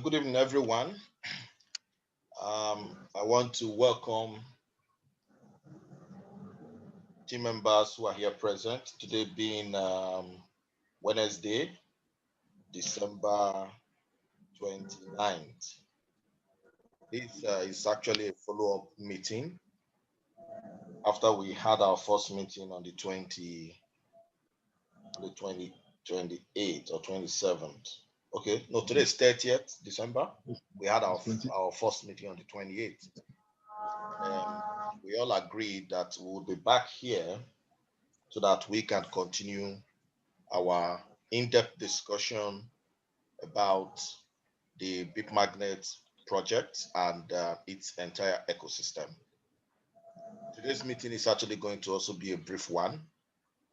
Good evening, everyone. I want to welcome team members who are here present. Today being Wednesday, December 29th. This is actually a follow-up meeting after we had our first meeting on the 28th or 27th. Okay, no, today is 30th December. We had our first meeting on the 28th. We all agreed that we would be back here so that we can continue our in-depth discussion about the Beepmagnet project and its entire ecosystem. Today's meeting is actually going to also be a brief one.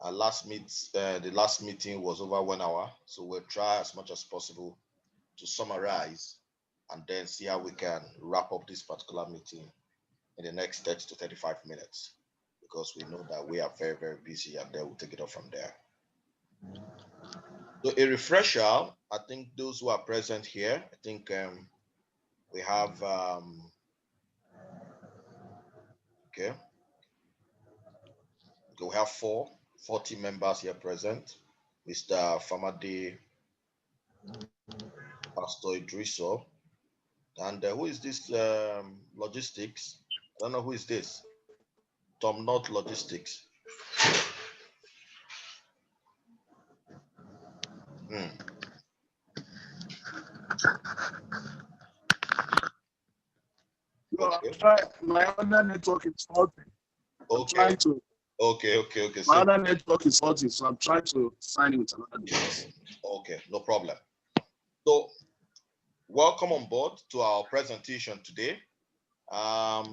The last meeting was over 1 hour, so we'll try as much as possible to summarize and then see how we can wrap up this particular meeting in the next 30 to 35 minutes, because we know that we are very, very busy, and then we'll take it off from there. So a refresher, I think those who are present here, I think we have, we have four team members here present. Mr. Famade, Pastor Idriso, and who is this logistics? I don't know who is this. Tom Not Logistics. Okay. My other network is faulty. Okay. Okay. My other network is faulty, so I'm trying to sign in with another device. Okay, no problem. So, welcome on board to our presentation today. The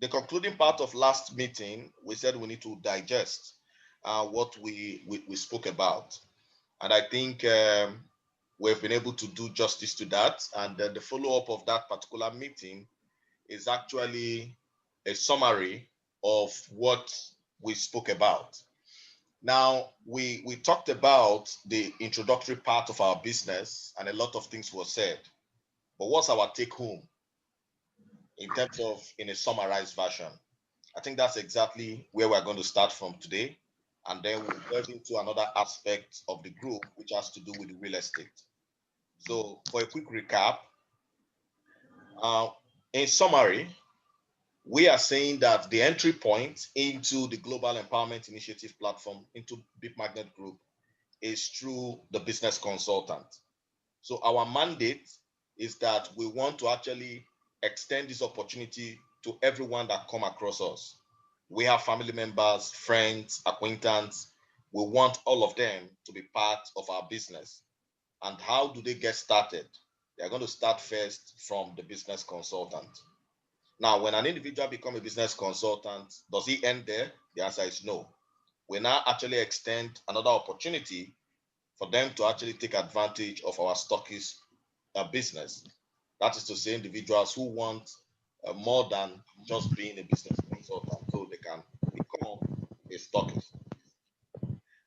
concluding part of last meeting, we said we need to digest what we spoke about. And I think we've been able to do justice to that. And then the follow-up of that particular meeting is actually a summary of what we spoke about. Now, we talked about the introductory part of our business, and a lot of things were said. But what's our take home in terms of in a summarized version? I think that's exactly where we're going to start from today. And then we'll delve into another aspect of the group, which has to do with real estate. So for a quick recap, in summary, we are saying that the entry point into the Global Empowerment Initiative platform, into Beepmagnet Group, is through the business consultant. So our mandate is that we want to actually extend this opportunity to everyone that come across us. We have family members, friends, acquaintances. We want all of them to be part of our business. And how do they get started? They're going to start first from the business consultant. Now, when an individual becomes a business consultant, does he end there? The answer is no. We now actually extend another opportunity for them to actually take advantage of our stockist business. That is to say, individuals who want more than just being a business consultant, so they can become a stockist.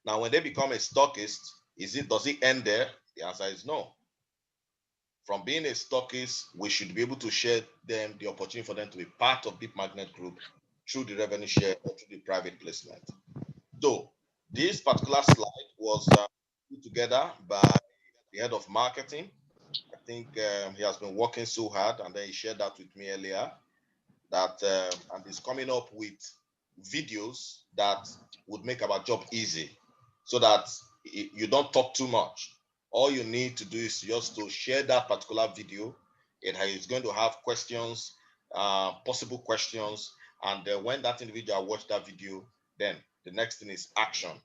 Now, when they become a stockist, does it end there? The answer is no. From being a stockist, we should be able to share them the opportunity for them to be part of Beepmagnet Group through the revenue share or through the private placement. So this particular slide was put together by the head of marketing. I think he has been working so hard, and then he shared that with me earlier, that and he's coming up with videos that would make our job easy, so that you don't talk too much. All you need to do is just to share that particular video. It is going to have questions, possible questions, and when that individual watch that video, then the next thing is action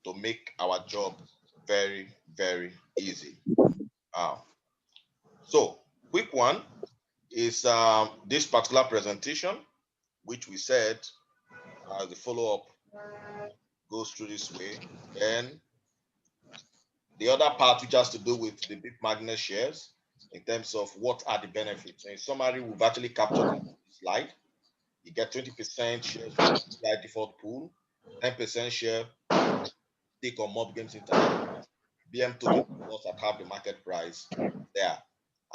to make our job very, very easy. So, quick one is this particular presentation, which we said the follow-up goes through this way. Then the other part, which has to do with the Beepmagnet shares, in terms of what are the benefits. So in summary, we've actually captured this slide. You get 20% shares from the default pool, 10% share take on Mob Games Internet, BM token was at half the market price there.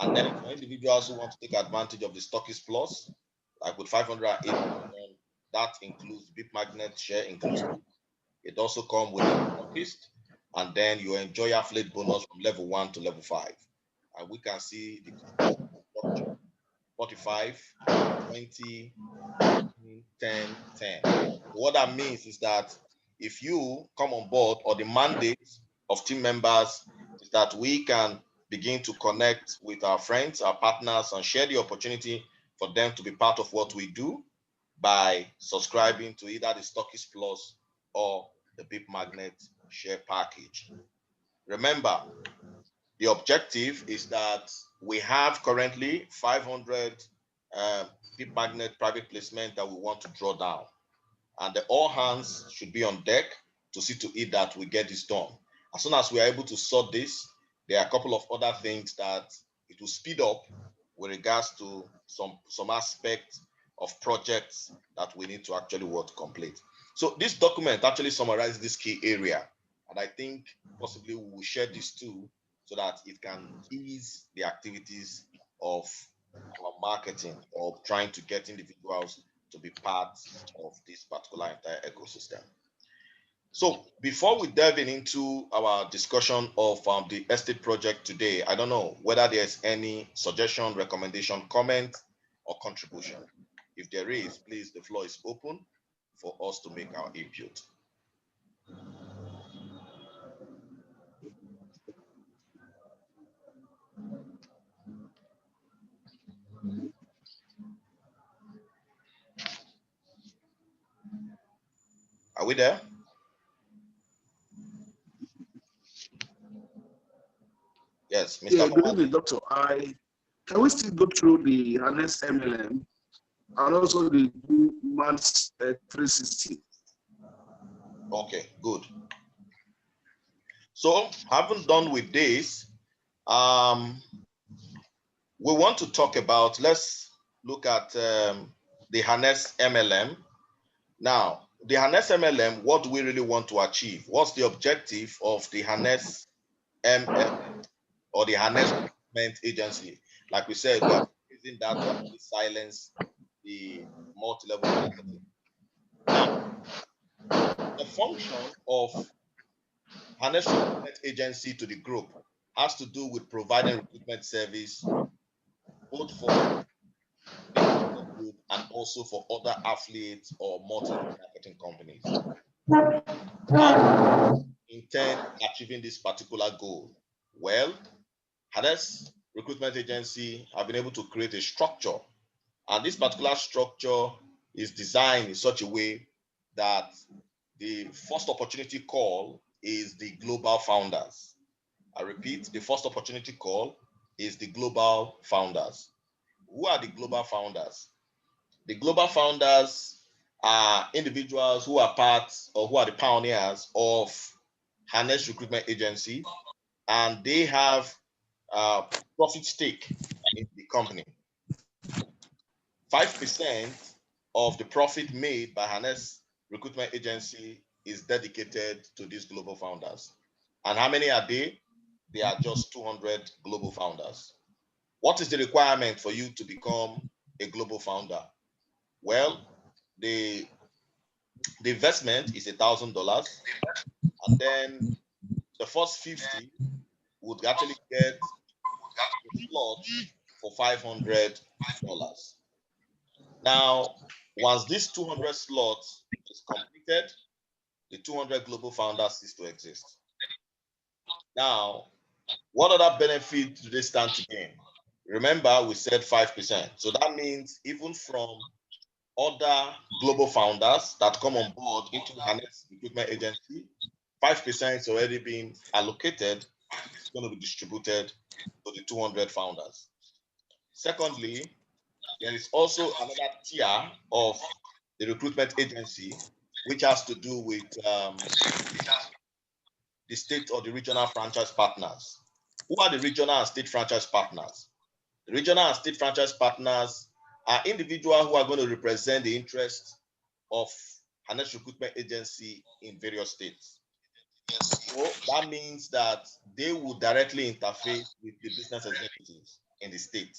And then for individuals who want to take advantage of the Stockist Plus, like with 508 million, that includes Beepmagnet share inclusive. It also comes with a Stockist, and then you enjoy affiliate bonus from level 1 to level 5. And we can see the structure 45, 20, 10, 10. What that means is that if you come on board, or the mandate of team members is that we can begin to connect with our friends, our partners, and share the opportunity for them to be part of what we do by subscribing to either the Stockist Plus or the Beepmagnet share package. Remember, the objective is that we have currently 500 Beepmagnet private placement that we want to draw down. And all hands should be on deck to see to it that we get this done. As soon as we are able to sort this, there are a couple of other things that it will speed up with regards to some aspects of projects that we need to actually work to complete. So this document actually summarizes this key area. And I think possibly we will share this too so that it can ease the activities of our marketing or trying to get individuals to be part of this particular entire ecosystem. So before we delve into our discussion of the estate project today, I don't know whether there's any suggestion, recommendation, comment, or contribution. If there is, please, the floor is open for us to make our input. Are we there? Yes, Mr. Yeah, good evening, Doctor. Can we still go through the harness MLM and also the Man's 360? Okay, good. So, having done with this, we want to talk about, let's look at the harness MLM. Now, the harness MLM, what do we really want to achieve? What's the objective of the harness MLM or the harness recruitment agency? Like we said, we are using that to actually silence the multi-level marketing. Now, the function of harness recruitment agency to the group has to do with providing recruitment service both for the group and also for other affiliates or multi-level marketing companies. How do we intend achieving this particular goal? Well, harness recruitment agency have been able to create a structure, and this particular structure is designed in such a way that the first opportunity call is the global founders. I repeat, the first opportunity call is the global founders. Who are the global founders? The global founders are individuals who are part or who are the pioneers of harness recruitment agency, and they have profit stake in the company. 5% of the profit made by harness recruitment agency is dedicated to these global founders. And how many are they? They are just 200 global founders. What is the requirement for you to become a global founder? Well, the investment is $1,000, and then the first 50 would actually get a slot for $500. Now, once this 200 slots is completed, the 200 global founders cease to exist. Now, what other benefit do they stand to gain? Remember, we said 5%. So that means even from other global founders that come on board into the harness recruitment agency, 5% is already being allocated. It's going to be distributed to the 200 founders. Secondly, there is also another tier of the recruitment agency, which has to do with the state or the regional franchise partners. Who are the regional and state franchise partners? The regional and state franchise partners are individuals who are going to represent the interests of harness recruitment agency in various states. So that means that they will directly interface with the business executives in the state.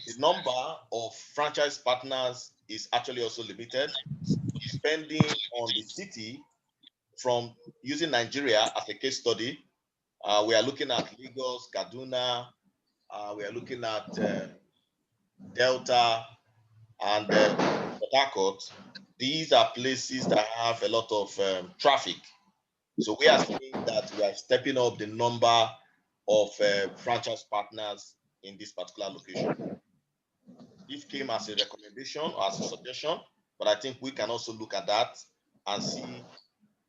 The number of franchise partners is actually also limited, depending on the city. From using Nigeria as a case study, we are looking at Lagos, Kaduna, we are looking at Delta, and Port Harcourt. These are places that have a lot of traffic. So we are seeing that we are stepping up the number of franchise partners in this particular location. This came as a recommendation or as a suggestion, but I think we can also look at that and see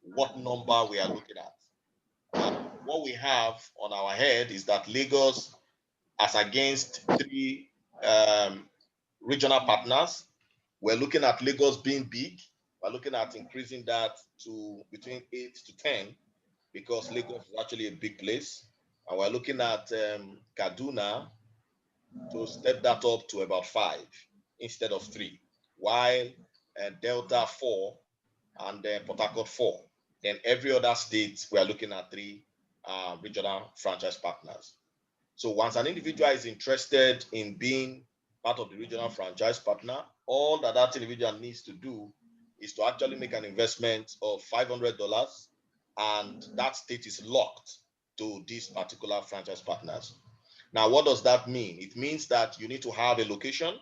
what number we are looking at. What we have on our head is that Lagos, as against 3 regional partners, we're looking at Lagos being big. We're looking at increasing that to between 8 to 10 because Lagos is actually a big place. And we're looking at Kaduna to step that up to about 5 instead of 3, while Delta 4 and Port Harcourt 4. Then every other state, we are looking at 3 regional franchise partners. So once an individual is interested in being part of the regional franchise partner, all that individual needs to do is to actually make an investment of $500, and that state is locked to these particular franchise partners. Now, what does that mean? It means that you need to have a location,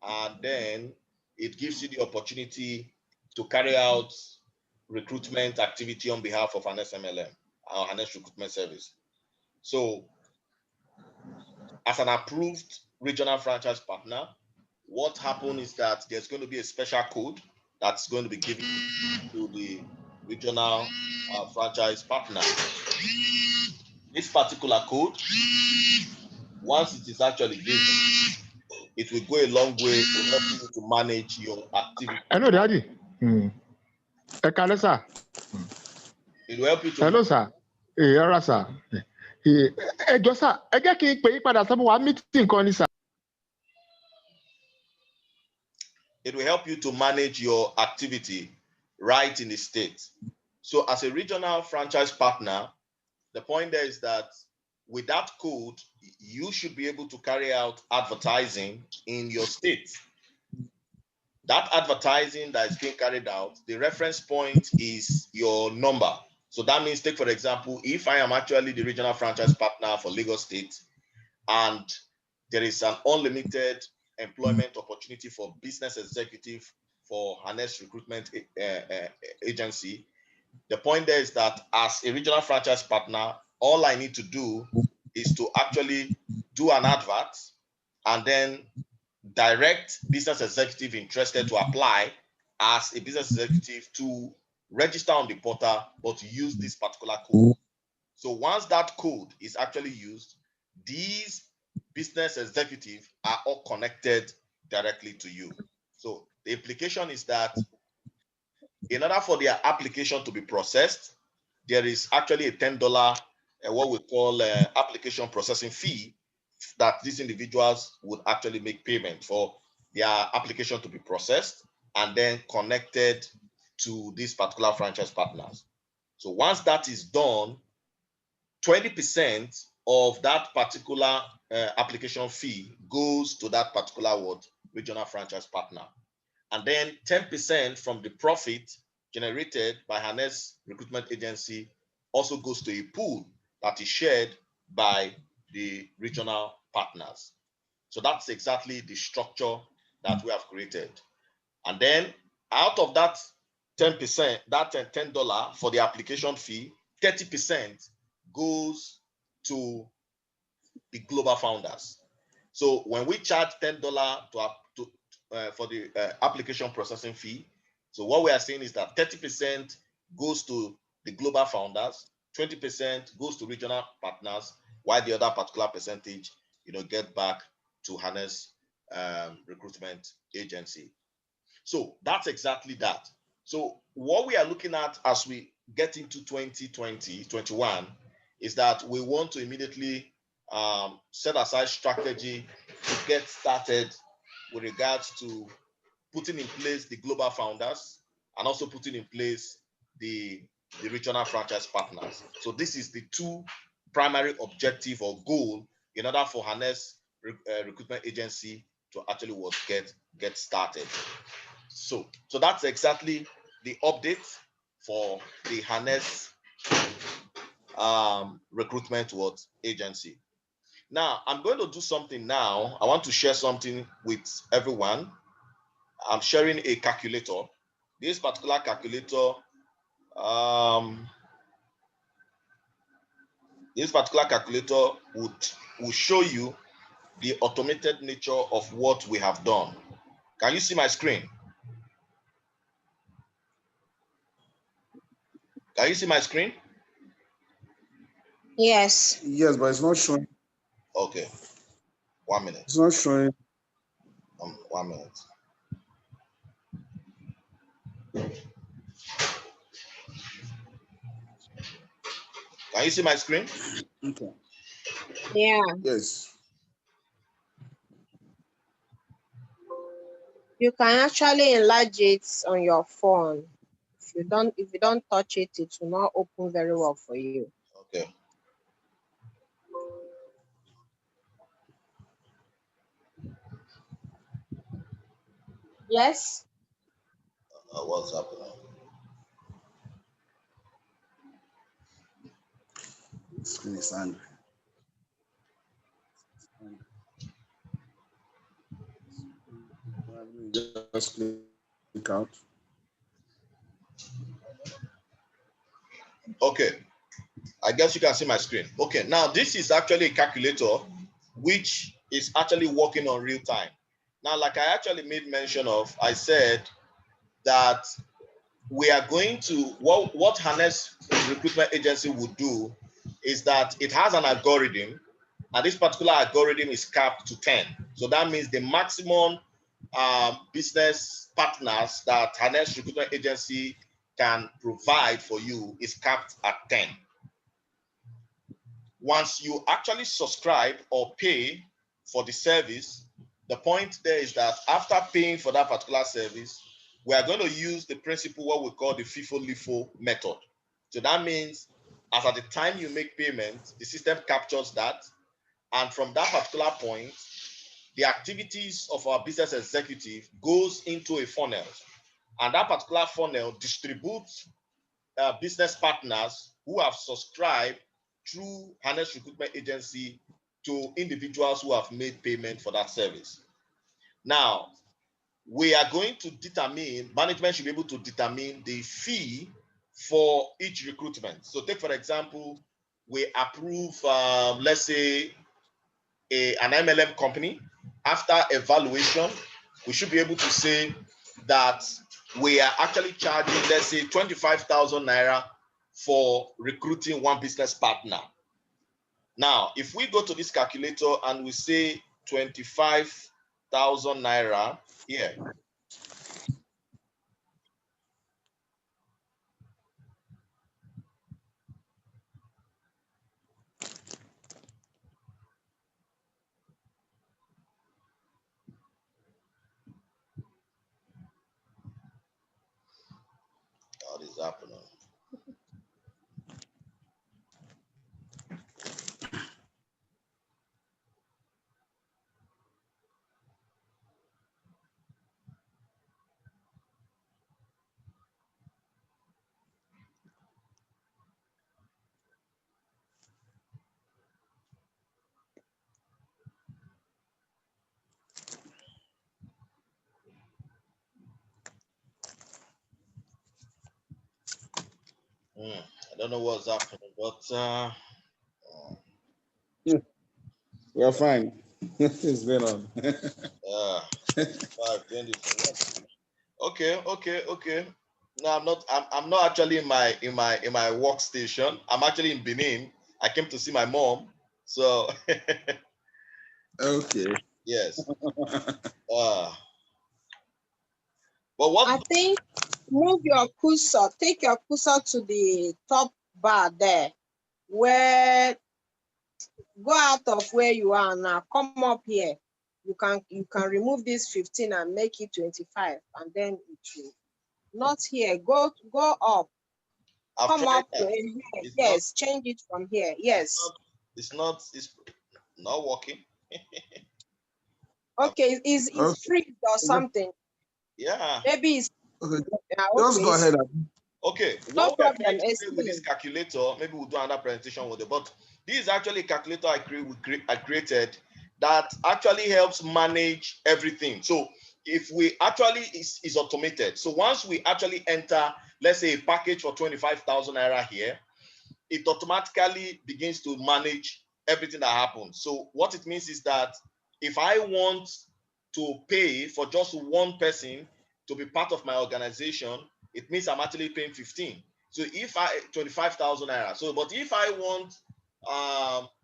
and then it gives you the opportunity to carry out recruitment activity on behalf of an SMLM, or Harness Recruitment Service. So as an approved regional franchise partner, what happens is that there's going to be a special code that's going to be given to the regional franchise partner. This particular code, once it is actually given, it will go a long way to help you to manage your activity. Hello, Daddy. Hello, sir. It will help you to. Hello, sir. Hello, sir. Ẹ jọ̀ọ́ sà, ẹ jẹ́ kí n pè yín padà sọ́mọ́ wa meeting kan ní sà. It will help you to manage your activity right in the state. So as a regional franchise partner, the point there is that with that code, you should be able to carry out advertising in your state. That advertising that is being carried out, the reference point is your number. So that means, take for example, if I am actually the regional franchise partner for Lagos State, and there is an unlimited employment opportunity for business executive for Harness Recruitment Agency, the point there is that as a regional franchise partner, all I need to do is to actually do an advert and then direct business executive interested to apply as a business executive to register on the portal, but use this particular code. So once that code is actually used, these business executives are all connected directly to you. So the implication is that in order for their application to be processed, there is actually a $10 what we call application processing fee that these individuals would actually make payment for their application to be processed and then connected to these particular franchise partners. So once that is done, 20% of that particular application fee goes to that particular regional franchise partner. And then 10% from the profit generated by Harness Recruitment Agency also goes to a pool that is shared by the regional partners. So that's exactly the structure that we have created. And then out of that 10%, that $10 for the application fee, 30% goes to the global founders. So when we charge $10 for the application processing fee, so what we are saying is that 30% goes to the global founders, 20% goes to regional partners, while the other particular percentage, get back to Harness Recruitment Agency. So that's exactly that. So what we are looking at as we get into 2020, 21, is that we want to immediately set aside strategy to get started with regards to putting in place the global founders and also putting in place the the regional franchise partners. So this is the two primary objective or goal in order for Harness Recruitment Agency to actually get started. So that's exactly the update for the Harness Recruitment Agency. Now, I'm going to do something now. I want to share something with everyone. I'm sharing a calculator. This particular calculator, will show you the automated nature of what we have done. Can you see my screen? Can you see my screen? Yes. Yes, but it's not showing. Okay. 1 minute. It's not showing. 1 minute. Can you see my screen? Okay. Yeah. Yes. You can actually enlarge it on your phone. If you don't touch it, it will not open very well for you. Okay. Yes. What's happening? The screen is angry. Just click out. Okay. I guess you can see my screen. Okay. Now, this is actually a calculator which is actually working on real time. Now, like I actually made mention of, I said that we are going to, what Harness Recruitment Agency would do is that it has an algorithm, and this particular algorithm is capped to 10. So that means the maximum business partners that Harness Recruitment Agency can provide for you is capped at 10. Once you actually subscribe or pay for the service, the point there is that after paying for that particular service, we are going to use the principle, what we call the FIFO-LIFO method. So that means as at the time you make payment, the system captures that. And from that particular point, the activities of our business executive goes into a funnel. And that particular funnel distributes business partners who have subscribed through Harness Recruitment Agency to individuals who have made payment for that service. Now, we are going to determine, management should be able to determine the fee for each recruitment. So take, for example, we approve, let's say, an MLM company. After evaluation, we should be able to say that we are actually charging, let's say, 25,000 Naira for recruiting one business partner. Now, if we go to this calculator and we say 25,000 Naira here, what is happening? I don't know what's happening, but We're fine. It's been on. 5:20. Okay. No, I'm not actually in my workstation. I'm actually in Benin. I came to see my mom. So Okay. yes. But what I think move your cursor, take your cursor to the top bar there, where go out of where you are now, come up here. You can remove this 15 and make it 25, and then it will not here. Go up. I've Come tried up that. here. It's Yes, change it from here. Yes. it's not working. Okay, is Okay. free or something? Yeah. Maybe it's Okay. okay. Just go ahead. Okay, No what we are trying problem. to say with this Explain. calculator, maybe we'll do another presentation with it, but this is actually a calculator I created that actually helps manage everything. So if we actually is automated. So once we actually enter, let's say a package for 25,000 naira here, it automatically begins to manage everything that happens. So what it means is that if I want to pay for just one person to be part of my organization, it means I'm actually paying 15. So if I 25,000 naira. So, but if I want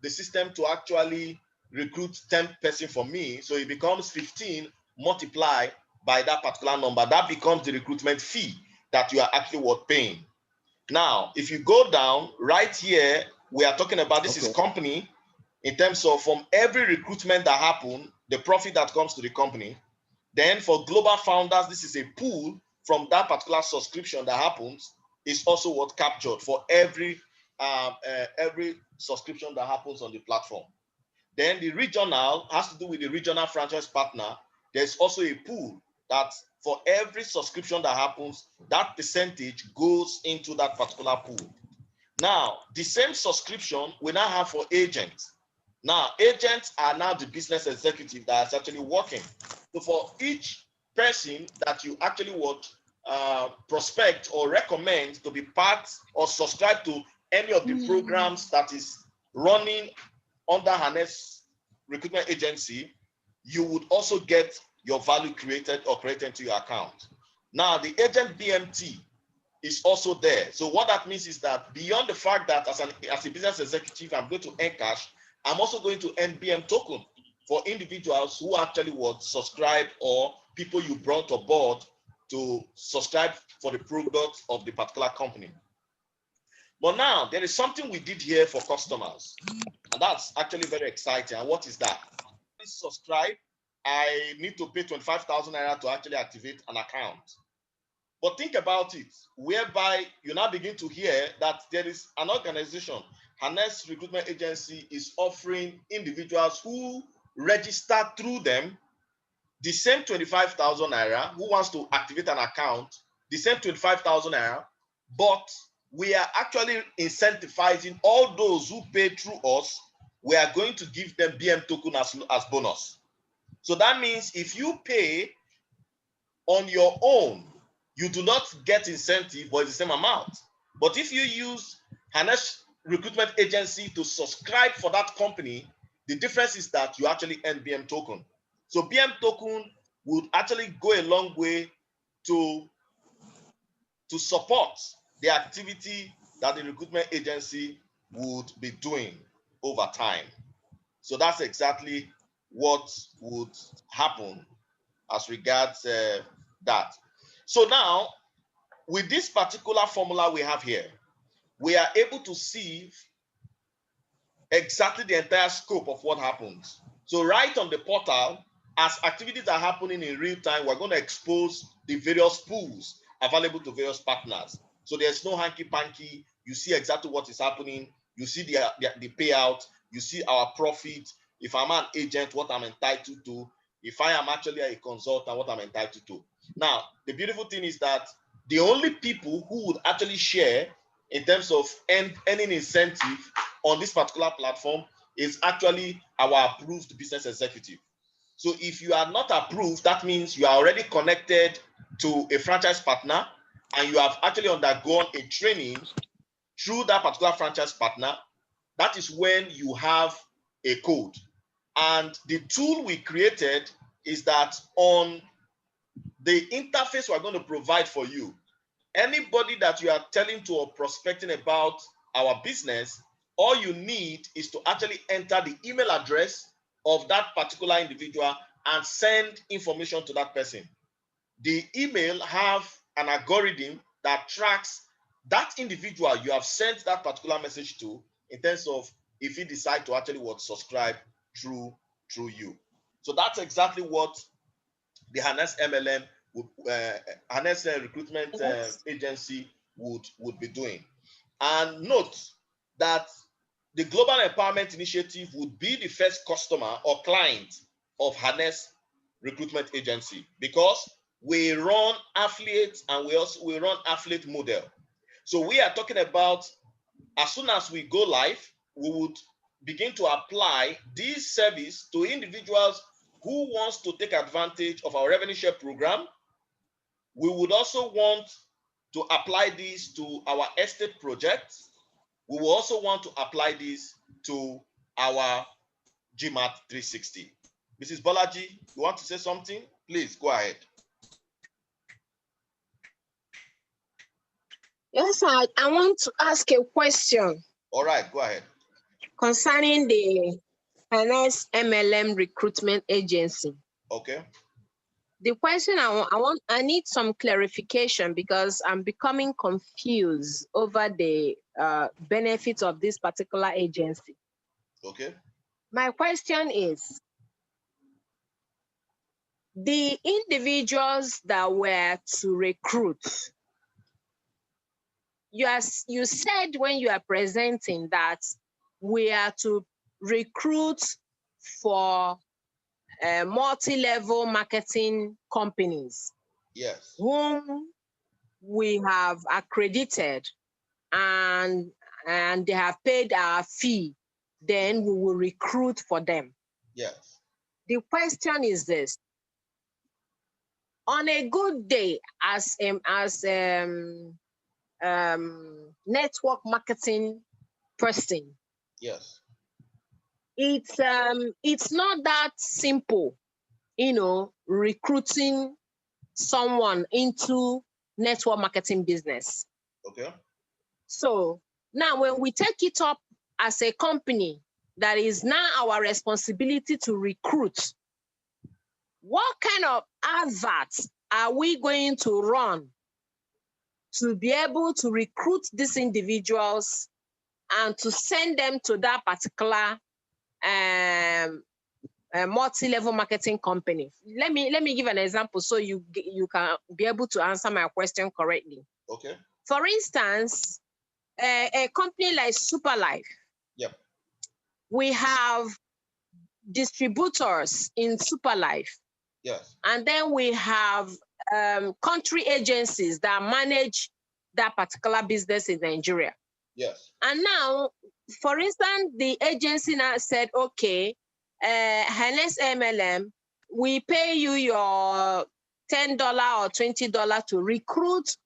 the system to actually recruit 10 person for me, so it becomes 15 multiplied by that particular number. That becomes the recruitment fee that you are actually worth paying. Now, if you go down right here, we are talking about this is company in terms of from every recruitment that happened, the profit that comes to the company. Then for global founders, this is a pool from that particular subscription that happens is also what captured for every subscription that happens on the platform. Then the regional has to do with the regional franchise partner. There's also a pool that for every subscription that happens, that percentage goes into that particular pool. Now, the same subscription we now have for agents. Now, agents are now the business executive that is actually working. So for each person that you actually would prospect or recommend to be part or subscribe to any of the programs that is running under Harness Recruitment Agency, you would also get your value created or created into your account. Now, the agent BMT is also there. So what that means is that beyond the fact that as a business executive, I'm going to earn cash, I'm also going to earn BM token for individuals who actually would subscribe or people you brought aboard to subscribe for the product of the particular company. But now there is something we did here for customers, and that's actually very exciting. And what is that? Please subscribe. I need to pay 25,000 naira to actually activate an account. But think about it, whereby you now begin to hear that there is an organization, Harness Recruitment Agency is offering individuals who register through them the same 25,000 naira, who wants to activate an account, the same 25,000 naira, but we are actually incentivizing all those who pay through us. We are going to give them BM token as bonus. So that means if you pay on your own, you do not get incentive, but it's the same amount. But if you use Harness Recruitment Agency to subscribe for that company, the difference is that you actually earn BM token. So BM token would actually go a long way to support the activity that the recruitment agency would be doing over time. So that's exactly what would happen as regards that. So now, with this particular formula we have here, we are able to see exactly the entire scope of what happens. So right on the portal, as activities are happening in real time, we're going to expose the various pools available to various partners. So there's no hanky-panky. You see exactly what is happening. You see the payout. You see our profit. If I'm an agent, what I'm entitled to. If I am actually a consultant, what I'm entitled to. Now, the beautiful thing is that the only people who would actually share in terms of earning incentive on this particular platform is actually our approved business executive. So if you are not approved, that means you are already connected to a franchise partner and you have actually undergone a training through that particular franchise partner. That is when you have a code. And the tool we created is that on the interface we're going to provide for you, anybody that you are telling to or prospecting about our business, all you need is to actually enter the email address of that particular individual and send information to that person. The email have an algorithm that tracks that individual you have sent that particular message to in terms of if he decide to actually subscribe through you. So that's exactly what the Harness MLM, Harness Recruitment Agency would be doing. And note that the Global Empowerment Initiative would be the first customer or client of Harness Recruitment Agency, because we run affiliates and we run affiliate model. So we are talking about, as soon as we go live, we would begin to apply this service to individuals who wants to take advantage of our revenue share program. We would also want to apply this to our estate projects. We will also want to apply this to our GMAT 360. Mrs. Bolaji, you want to say something? Please go ahead. Yes, I want to ask a question. All right, go ahead. Concerning the Harness MLM Recruitment Agency. Okay. The question I need some clarification, because I'm becoming confused over the benefits of this particular agency. Okay. My question is, the individuals that were to recruit, you said when you are presenting that we are to recruit for multi-level marketing companies. Yes. Whom we have accredited and they have paid our fee, then we will recruit for them. Yes. The question is this: on a good day, as network marketing person, yes, it's not that simple, recruiting someone into network marketing business. Okay. So now when we take it up as a company, that is now our responsibility to recruit. What kind of adverts are we going to run to be able to recruit these individuals and to send them to that particular multi-level marketing company? Let me give an example so you can be able to answer my question correctly. Okay. For instance, a company like Superlife. Yep. We have distributors in Superlife. Yes. And then we have country agencies that manage that particular business in Nigeria. Yes. And now, for instance, the agency now said, okay, Harness MLM, we pay you your $10 or $20 to recruit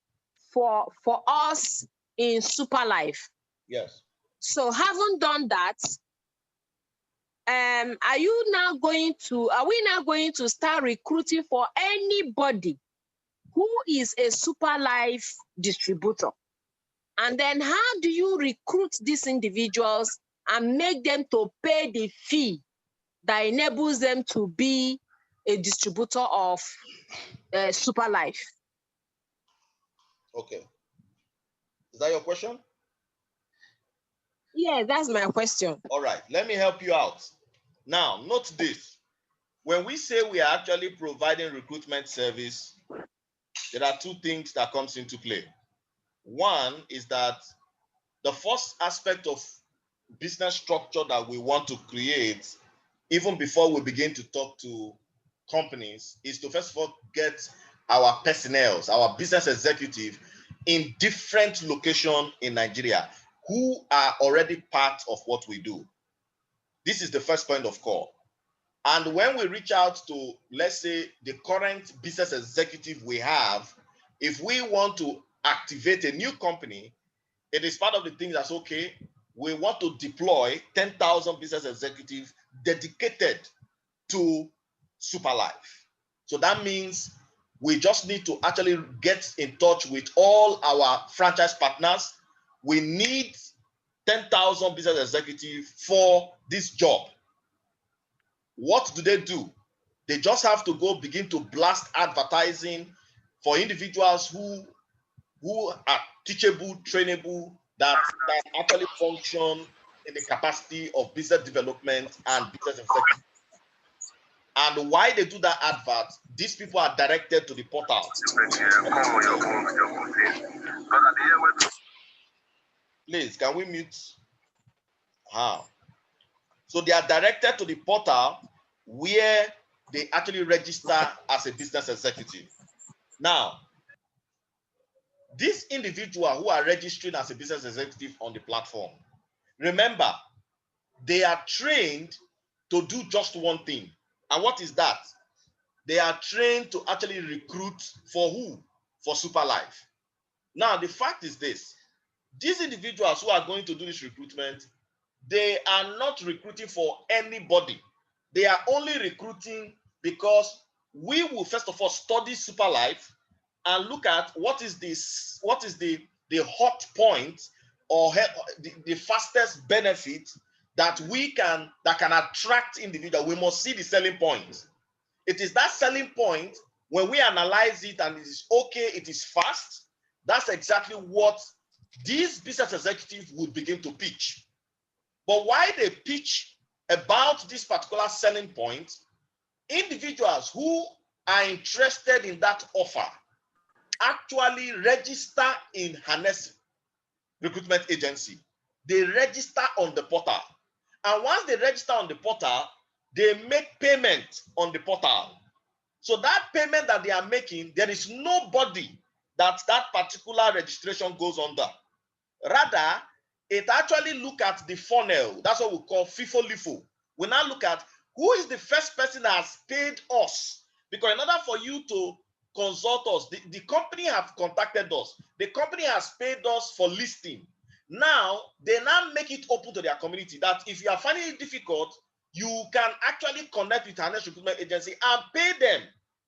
for us in Superlife. Yes. So having done that, are we now going to start recruiting for anybody who is a Superlife distributor? And then how do you recruit these individuals and make them to pay the fee that enables them to be a distributor of Superlife? Okay. Is that your question? Yeah, that's my question. All right, let me help you out. Now, note this. When we say we are actually providing recruitment service, there are two things that comes into play. One is that the first aspect of business structure that we want to create, even before we begin to talk to companies, is to first of all get our personnel, our business executive in different locations in Nigeria who are already part of what we do. This is the first point of call. And when we reach out to, let's say, the current business executive we have, if we want to activate a new company, it is part of the thing that's okay. We want to deploy 10,000 business executives dedicated to Superlife. So that means we just need to actually get in touch with all our franchise partners. We need 10,000 business executives for this job. What do? They just have to go begin to blast advertising for individuals who are teachable, trainable, that actually function in the capacity of business development and business executive. And why they do that advert, these people are directed to the portal. Please, can we mute? How? So they are directed to the portal where they actually register as a business executive. Now, these individuals who are registering as a business executive on the platform, remember, they are trained to do just one thing. And what is that? They are trained to actually recruit for who? For Super Life. Now, the fact is this. These individuals who are going to do this recruitment, they are not recruiting for anybody. They are only recruiting because we will first of all study Super Life and look at what is the hot point or the fastest benefit that can attract individuals. We must see the selling point. It is that selling point when we analyze it and it is okay, it is fast. That's exactly what these business executives would begin to pitch. But why they pitch about this particular selling point, individuals who are interested in that offer actually register in Harness Recruitment Agency. They register on the portal. And once they register on the portal, they make payment on the portal. So that payment that they are making, there is nobody that particular registration goes under. Rather, it actually look at the funnel. That's what we call FIFO-LIFO. We now look at who is the first person that has paid us. Because in order for you to consult us, the company have contacted us. The company has paid us for listing. Now, they now make it open to their community that if you are finding it difficult, you can actually connect with Harness Recruitment Agency and pay them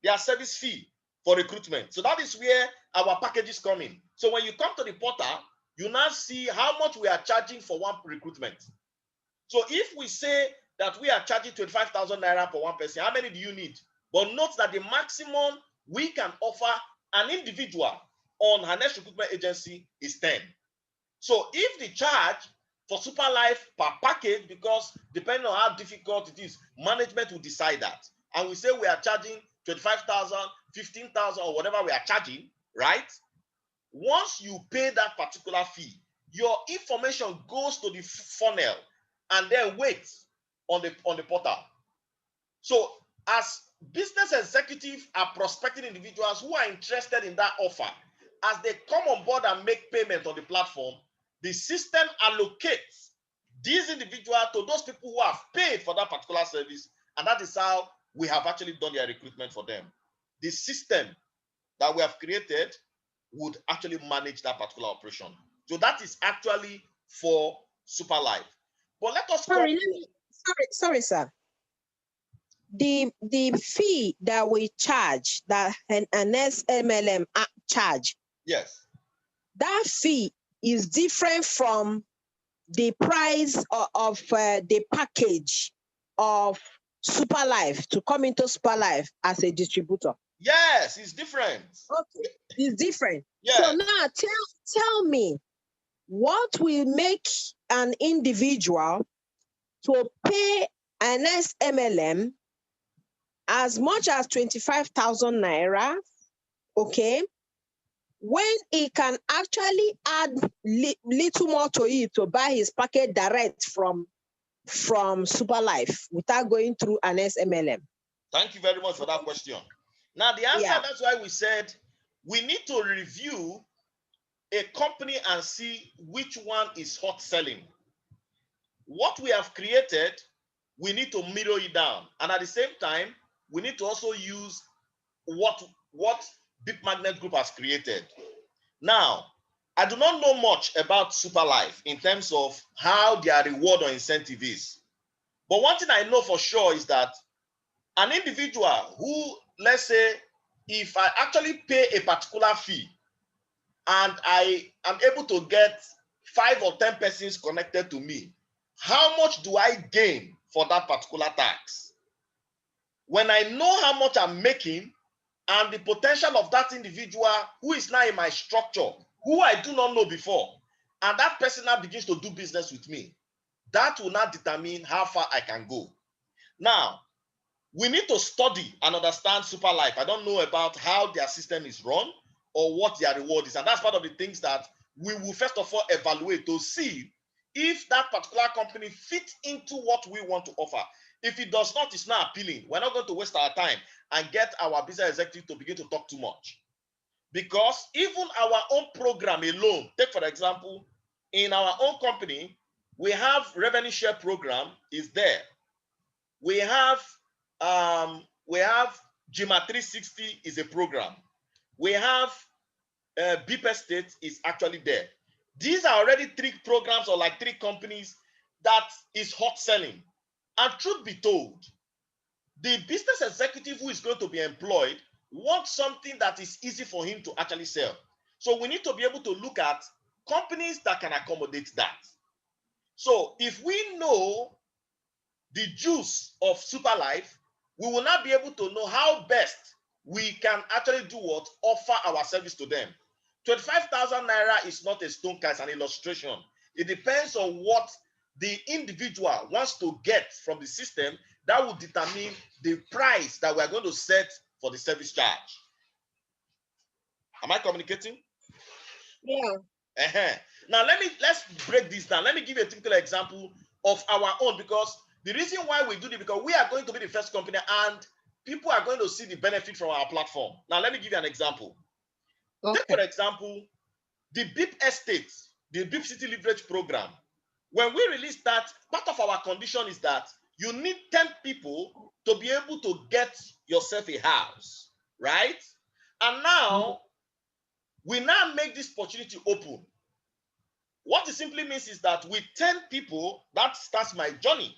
their service fee for recruitment. So that is where our packages come in. So when you come to the portal, you now see how much we are charging for one recruitment. So if we say that we are charging 25,000 naira for one person, how many do you need? But note that the maximum we can offer an individual on Harness Recruitment Agency is 10. So if the charge for Super Life per package, because depending on how difficult it is, management will decide that. And we say we are charging 25,000, 15,000, or whatever we are charging, right? Once you pay that particular fee, your information goes to the funnel and then waits on the portal. So as business executives are prospecting individuals who are interested in that offer, as they come on board and make payment on the platform, the system allocates these individuals to those people who have paid for that particular service, and that is how we have actually done their recruitment for them. The system that we have created would actually manage that particular operation. So that is actually for Super Life. But let us sorry, sir. The fee that we charge, that an SMLM charge, yes, that fee is different from the price of the package of Super Life to come into Super Life as a distributor. Yes, it's different. Okay, it's different. Yes. So now tell me, what will make an individual to pay an SMLM as much as 25,000 naira, okay, when he can actually add little more to it to buy his packet direct from Super Life without going through an SMLM? Thank you very much for that question. Now, the answer, that's why we said we need to review a company and see which one is hot selling. What we have created, we need to mirror it down. And at the same time, we need to also use what Beepmagnet Group has created. Now, I do not know much about Super Life in terms of how their reward or incentive is. But one thing I know for sure is that an individual who, let's say, if I actually pay a particular fee and I am able to get 5 or 10 persons connected to me, how much do I gain for that particular tax? When I know how much I'm making and the potential of that individual who is now in my structure, who I do not know before, and that person now begins to do business with me, that will not determine how far I can go. Now, we need to study and understand Super Life. I don't know about how their system is run or what their reward is. And that's part of the things that we will first of all evaluate to see if that particular company fits into what we want to offer. If it does not, it's not appealing. We're not going to waste our time and get our business executive to begin to talk too much. Because even our own program alone, take for example, in our own company, we have revenue share program is there. We have GMA 360 is a program. We have Beep Estate is actually there. These are already 3 programs or like 3 companies that is hot selling. And truth be told, the business executive who is going to be employed wants something that is easy for him to actually sell. So we need to be able to look at companies that can accommodate that. So if we know the juice of Super Life, we will not be able to know how best we can actually do what? Offer our service to them. 25,000 naira is not a stone cast, it's an illustration. It depends on what the individual wants to get from the system that will determine the price that we are going to set for the service charge. Am I communicating? Yeah. Now let's break this down. Let me give you a typical example of our own, because the reason why we do this, because we are going to be the first company and people are going to see the benefit from our platform. Now let me give you an example. Okay. Take for example, the Beep Estate, the Beep City Leverage Program. When we release that, part of our condition is that you need 10 people to be able to get yourself a house, right? And now, we now make this opportunity open. What it simply means is that with 10 people, that starts my journey.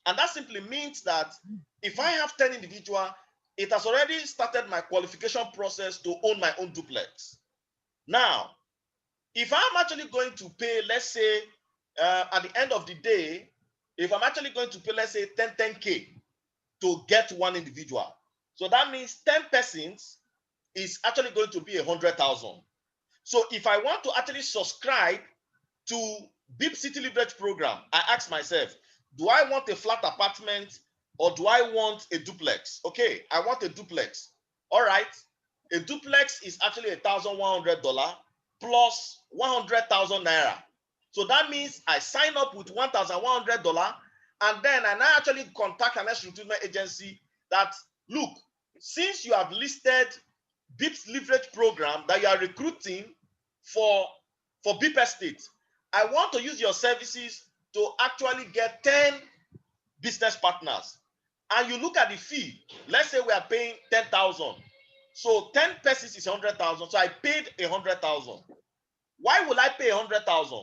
And that simply means that if I have 10 individuals, it has already started my qualification process to own my own duplex. Now, if I'm actually going to pay, let's say, at the end of the day, if I'm actually going to pay, let's say, 10K to get one individual, so that means 10 persons is actually going to be 100,000. So if I want to actually subscribe to Beep City Leverage Program, I ask myself, do I want a flat apartment or do I want a duplex? Okay, I want a duplex. All right, a duplex is actually $1,100 plus 100,000 naira. So that means I sign up with $1,100 and then I now actually contact an recruitment agency that, look, since you have listed Beep's leverage program that you are recruiting for Beep Estate, I want to use your services to actually get 10 business partners. And you look at the fee. Let's say we are paying 10,000. So 10 persons is 100,000. So I paid 100,000. Why will I pay 100,000?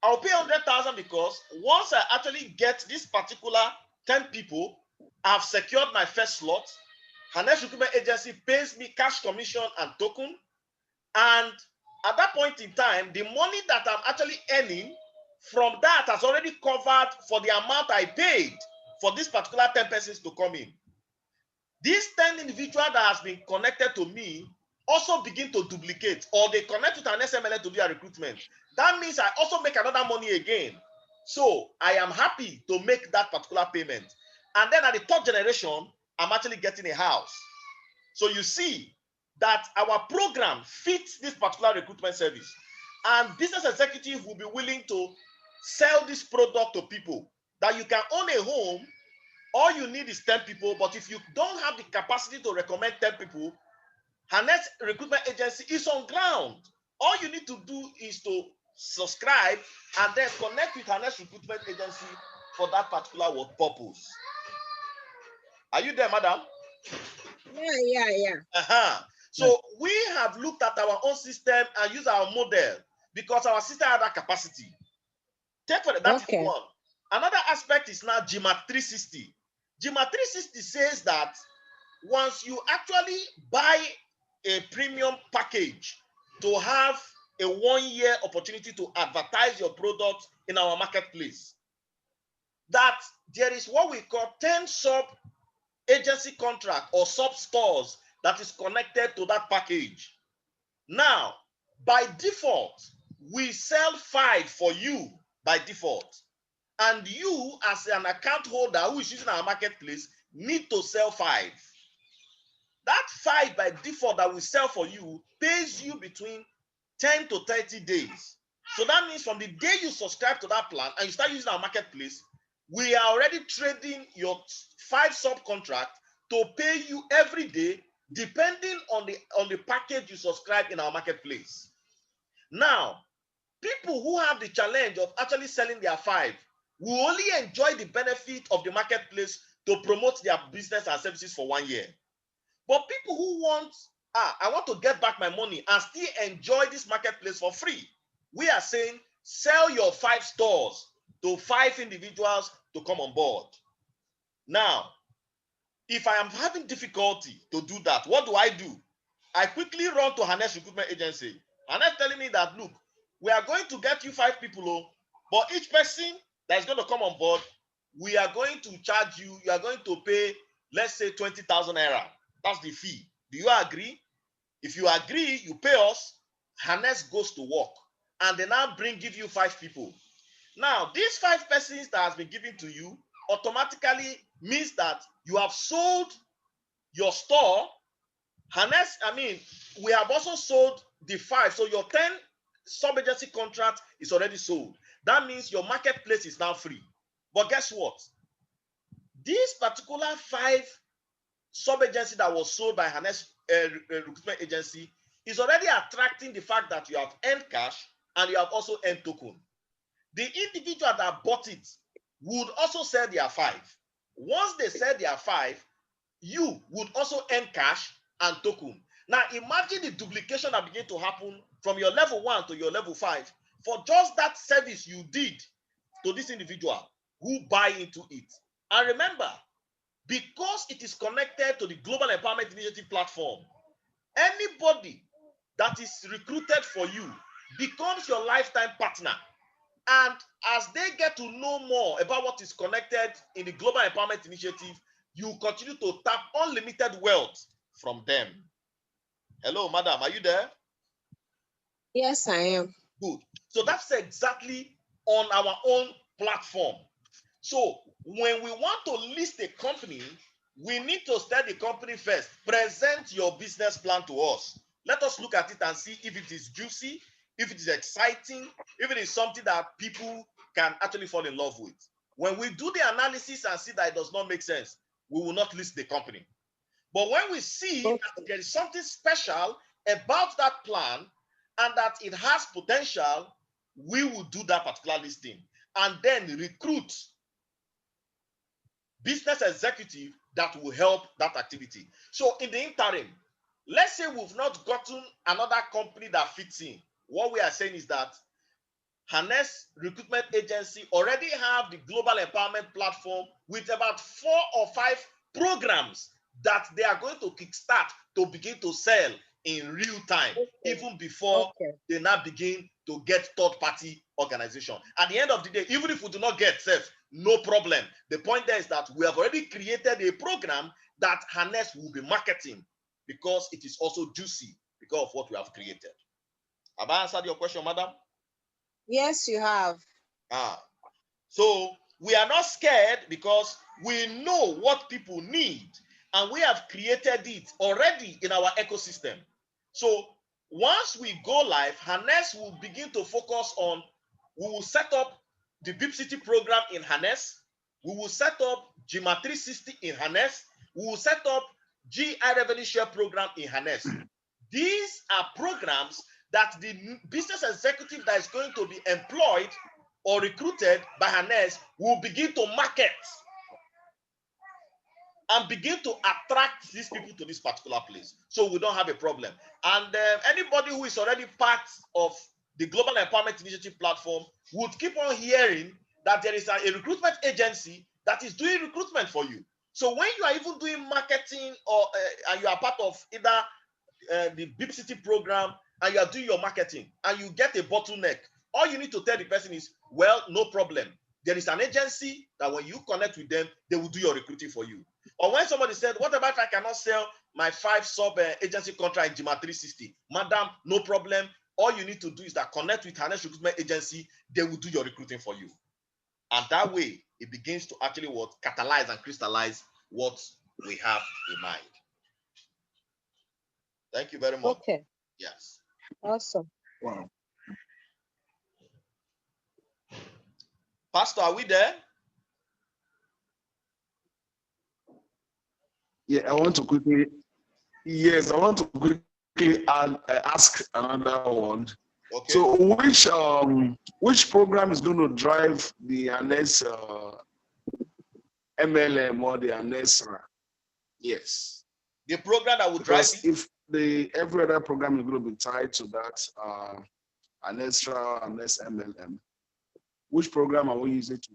I'll pay 100,000 because once I actually get this particular 10 people, I've secured my first slot. Her next recruitment agency pays me cash commission and token. And at that point in time, the money that I'm actually earning from that has already covered for the amount I paid for this particular 10 persons to come in. These 10 individuals that has been connected to me also begin to duplicate, or they connect with an SMLA to do a recruitment. That means I also make another money again. So I am happy to make that particular payment. And then at the third generation, I'm actually getting a house. So you see that our program fits this particular recruitment service. And business executive will be willing to sell this product to people, that you can own a home. All you need is 10 people, but if you don't have the capacity to recommend 10 people, her next recruitment agency is on ground. All you need to do is to subscribe and then connect with her next recruitment agency for that particular work purpose. Are you there, madam? Yeah. So we have looked at our own system and used our model because our system had that capacity. Take for that is one. Another aspect is now GMA 360. GMA 360 says that once you actually buy a premium package to have a 1-year opportunity to advertise your product in our marketplace, that there is what we call 10 sub agency contract or sub stores that is connected to that package. Now, by default, we sell 5 for you by default. And you, as an account holder who is using our marketplace, need to sell 5. That 5 by default that we sell for you pays you between 10 to 30 days So that means from the day you subscribe to that plan and you start using our marketplace, we are already trading your 5 subcontract to pay you every day, depending on the package you subscribe in our marketplace. Now, people who have the challenge of actually selling their 5 will only enjoy the benefit of the marketplace to promote their business and services for 1 year. But people who want, I want to get back my money and still enjoy this marketplace for free, we are saying sell your 5 stores to 5 individuals to come on board. Now, if I am having difficulty to do that, what do? I quickly run to Hannes Recruitment Agency. Hannes telling me that, look, we are going to get you 5 people, but each person that is going to come on board, we are going to charge you, you are going to pay, let's say 20,000 naira. That's the fee. Do you agree? If you agree, you pay us, Hannes goes to work, and they now give you 5 people. Now, these 5 persons that has been given to you automatically means that you have sold your store. Hannes, we have also sold the 5. So your 10 sub-agency contract is already sold. That means your marketplace is now free. But guess what? This particular 5 sub-agency that was sold by Hannes Recruitment Agency is already attracting the fact that you have earned cash and you have also earned token. The individual that bought it would also sell their 5. Once they sell their 5, you would also earn cash and token. Now imagine the duplication that begin to happen from your level 1 to your level 5 for just that service you did to this individual who buy into it. And remember, because it is connected to the Global Empowerment Initiative platform, anybody that is recruited for you becomes your lifetime partner. And as they get to know more about what is connected in the Global Empowerment Initiative, you continue to tap unlimited wealth from them. Hello, madam, are you there? Yes, I am. Good. So that's exactly on our own platform. So when we want to list a company, we need to study the company first. Present your business plan to us. Let us look at it and see if it is juicy, if it is exciting, if it is something that people can actually fall in love with. When we do the analysis and see that it does not make sense, we will not list the company. But when we see that there is something special about that plan and that it has potential, we will do that particular listing and then recruit business executive that will help that activity. So in the interim, let's say we've not gotten another company that fits in. What we are saying is that Hannes Recruitment Agency already have the Global Empowerment Platform with about 4 or 5 programs that they are going to kickstart to begin to sell in real time, even before they now begin to get third-party organization. At the end of the day, even if we do not get safe, no problem. The point there is that we have already created a program that Hannes will be marketing because it is also juicy because of what we have created. Have I answered your question, madam? Yes, you have. So we are not scared because we know what people need and we have created it already in our ecosystem. So once we go live, Hannes will begin to focus on, we will set up the Beep City program in Hannes. We will set up GMA 360 in Hannes. We will set up GI Revenue Share program in Hannes. These are programs that the business executive that is going to be employed or recruited by Hannes will begin to market and begin to attract these people to this particular place. So we don't have a problem. And anybody who is already part of the Global Empowerment Initiative platform would keep on hearing that there is a recruitment agency that is doing recruitment for you. So when you are even doing marketing or and you are part of either the Beep City program and you are doing your marketing and you get a bottleneck, all you need to tell the person is, well, no problem. There is an agency that when you connect with them, they will do your recruiting for you. Or when somebody said, what about if I cannot sell my 5 sub-agency contract in GMA 360? Madam, no problem. All you need to do is that connect with Hannes Recruitment Agency. They will do your recruiting for you. And that way, it begins to actually catalyze and crystallize what we have in mind. Thank you very much. Okay. Yes. Awesome. Wow. Pastor, are we there? Yeah, I want to quickly ask another one. Okay. So which program is going to drive the next MLM or the NESRA? Yes. The program that will drive Because it. if every other program is going to be tied to that NESRA and MLM, which program are we using to?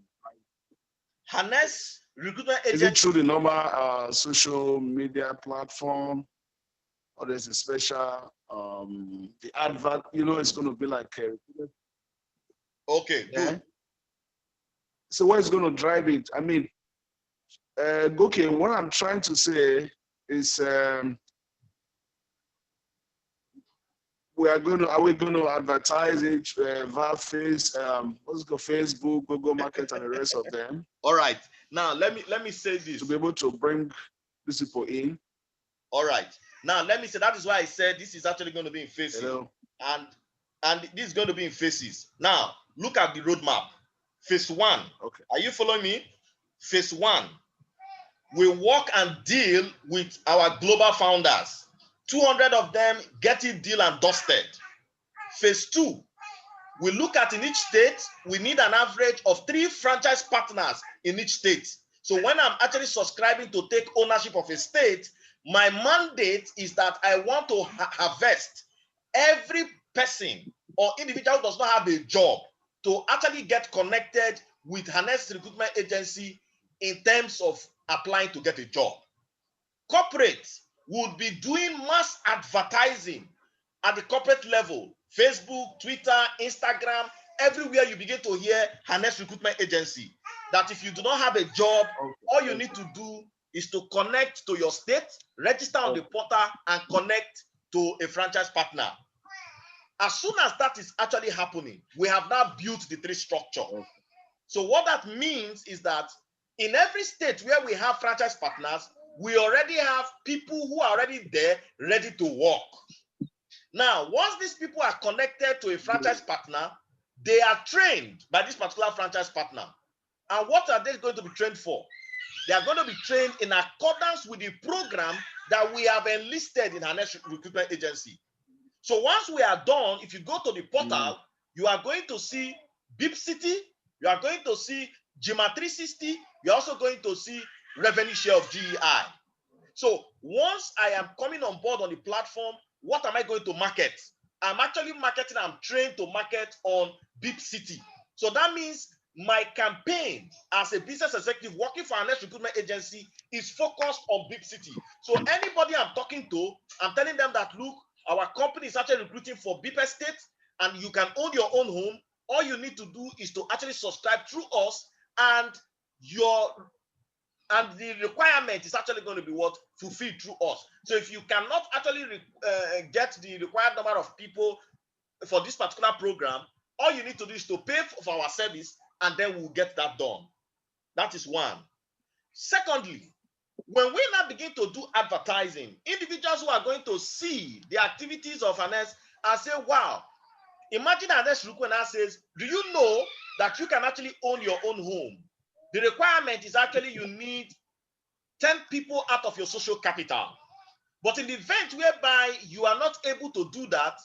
Harness recruitment Is it agent. through the normal social media platform, or there's a special the advert? It's going to be like Okay, yeah. good. So what is going to drive it? I mean, okay. What I'm trying to say is, are we going to advertise it via Facebook, Google Market, and the rest of them? All right. Now let me say this to be able to bring these people in. All right. Now let me say that is why I said this is actually going to be in phases. Hello. And this is going to be in phases. Now look at the roadmap. Phase 1. Okay. Are you following me? Phase 1. We work and deal with our global founders. 200 of them get it deal and dusted. Phase 2. We look at in each state, we need an average of 3 franchise partners in each state. So when I'm actually subscribing to take ownership of a state, my mandate is that I want to harvest every person or individual who does not have a job to actually get connected with Harness Recruitment Agency in terms of applying to get a job. Corporates would be doing mass advertising at the corporate level, Facebook, Twitter, Instagram, everywhere you begin to hear Harness Recruitment Agency. That if you do not have a job, all you need to do is to connect to your state, register on the portal, and connect to a franchise partner. As soon as that is actually happening, we have now built the 3 structure. So what that means is that in every state where we have franchise partners, we already have people who are already there, ready to work. Now, once these people are connected to a franchise partner, they are trained by this particular franchise partner. And what are they going to be trained for? They are going to be trained in accordance with the program that we have enlisted in Harness Recruitment Agency. So once we are done, if you go to the portal, you are going to see Beep City, you are going to see GMA 360, you're also going to see revenue share of GEI. So once I am coming on board on the platform, what am I going to market? I'm actually marketing, I'm trained to market on Beep City. So that means my campaign as a business executive working for a next recruitment agency is focused on Beep City. So anybody I'm talking to, I'm telling them that, look, our company is actually recruiting for Beep Estate, and you can own your own home. All you need to do is to actually subscribe through us, and the requirement is actually going to be what? Fulfilled through us. So if you cannot actually get the required number of people for this particular program, all you need to do is to pay for our service, and then we'll get that done. That is one. Secondly, when we now begin to do advertising, individuals who are going to see the activities of Harness and say, wow, imagine Harness Recruitment says, do you know that you can actually own your own home? The requirement is actually you need 10 people out of your social capital. But in the event whereby you are not able to do that,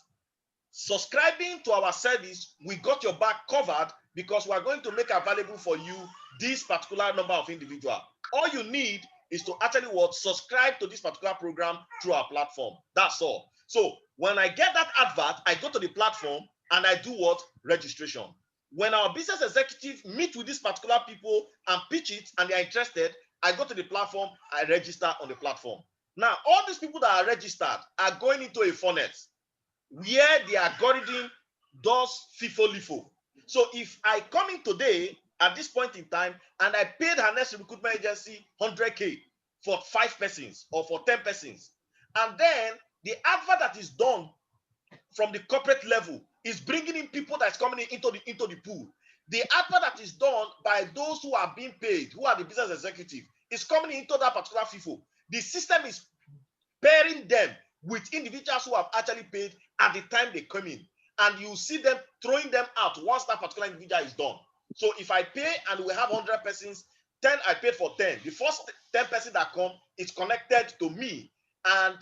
subscribing to our service, we got your back covered, because we are going to make available for you this particular number of individuals. All you need is to actually subscribe to this particular program through our platform. That's all. So when I get that advert, I go to the platform and I do registration. When our business executive meet with these particular people and pitch it and they are interested, I go to the platform, I register on the platform. Now, all these people that are registered are going into a funnel where the algorithm does FIFO-LIFO. So if I come in today at this point in time and I paid Harness Recruitment Agency 100K for 5 persons or for 10 persons, and then the advert that is done from the corporate level is bringing in people that's coming into the pool. The advert that is done by those who are being paid, who are the business executive, is coming into that particular FIFO. The system is pairing them with individuals who have actually paid at the time they come in, and you see them throwing them out once that particular individual is done. So if I pay and we have 100 persons, 10 I paid for 10. The first 10 person that come is connected to me, and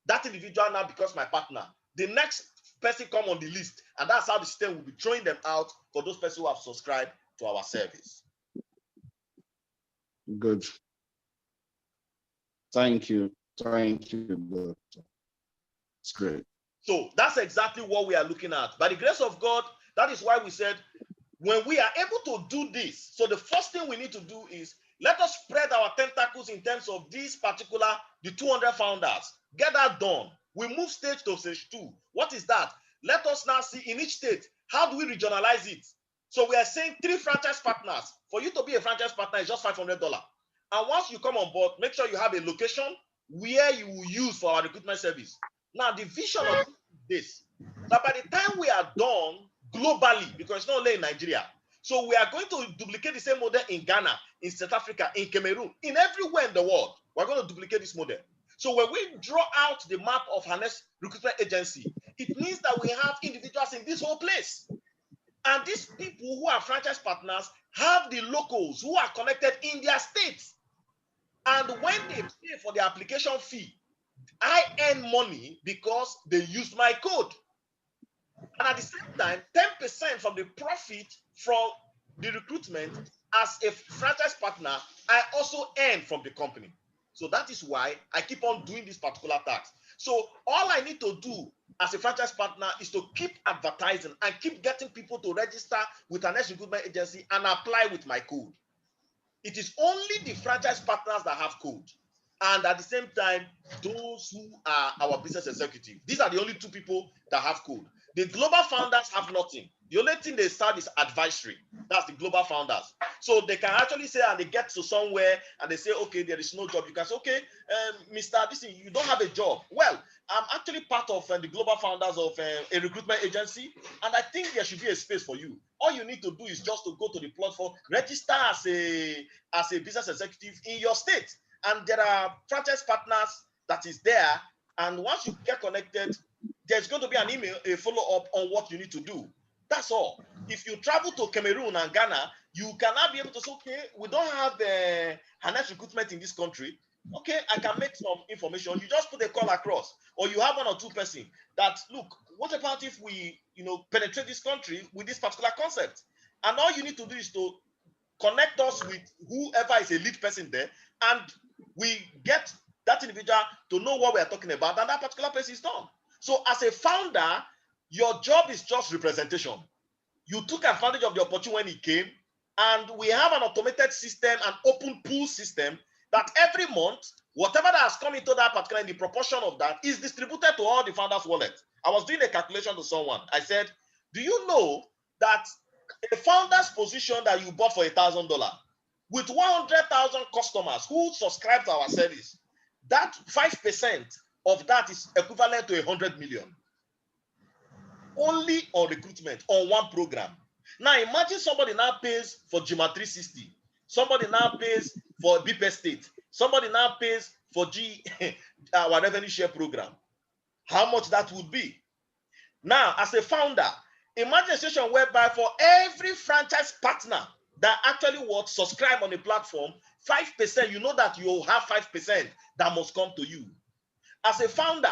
that individual now becomes my partner. The next person come on the list, and that's how the system will be throwing them out for those persons who have subscribed to our service. Good. Thank you. Thank you, Doctor. It's great. So that's exactly what we are looking at. By the grace of God, that is why we said, when we are able to do this, so the first thing we need to do is let us spread our tentacles in terms of these particular, the 200 founders. Get that done. We move stage to stage 2. What is that? Let us now see in each state, how do we regionalize it? So we are saying 3 franchise partners. For you to be a franchise partner is just $500. And once you come on board, make sure you have a location where you will use for our recruitment service. Now, the vision of this, that by the time we are done globally, because it's not only in Nigeria, so we are going to duplicate the same model in Ghana, in South Africa, in Cameroon, in everywhere in the world. We're going to duplicate this model. So when we draw out the map of Harness Recruitment Agency, it means that we have individuals in this whole place. And these people who are franchise partners have the locals who are connected in their states. And when they pay for the application fee, I earn money because they used my code. And at the same time, 10% from the profit from the recruitment as a franchise partner, I also earn from the company. So that is why I keep on doing this particular task. So all I need to do as a franchise partner is to keep advertising and keep getting people to register with an recruitment agency and apply with my code. It is only the franchise partners that have code. And at the same time, those who are our business executive. These are the only 2 people that have code. The global founders have nothing. The only thing they start is advisory. That's the global founders. So they can actually say, and they get to somewhere and they say, okay, there is no job. You can say, okay, Mr. This, you don't have a job. Well, I'm actually part of the global founders of a recruitment agency, and I think there should be a space for you. All you need to do is just to go to the platform, register as a business executive in your state. And there are franchise partners that is there. And once you get connected, there's going to be an email, a follow-up on what you need to do. That's all. If you travel to Cameroon and Ghana, you cannot be able to say, okay, we don't have Harness recruitment in this country. Okay, I can make some information. You just put a call across, or you have 1 or 2 persons that, look, what about if we, penetrate this country with this particular concept? And all you need to do is to connect us with whoever is a lead person there, and we get that individual to know what we are talking about, and that particular person is done. So as a founder, your job is just representation. You took advantage of the opportunity when it came, and we have an automated system, an open pool system, that every month, whatever that has come into that particular, in the proportion of that, is distributed to all the founders' wallets. I was doing a calculation to someone. I said, do you know that a founder's position that you bought for $1,000 with 100,000 customers who subscribe to our service, that 5% of that is equivalent to 100 million only on recruitment on one program. Now imagine somebody now pays for GMA 360, somebody now pays for BP State, somebody now pays for our revenue share program. How much that would be? Now, as a founder, imagine a situation whereby for every franchise partner that actually would subscribe on the platform, 5%, you know that you have 5% that must come to you. As a founder,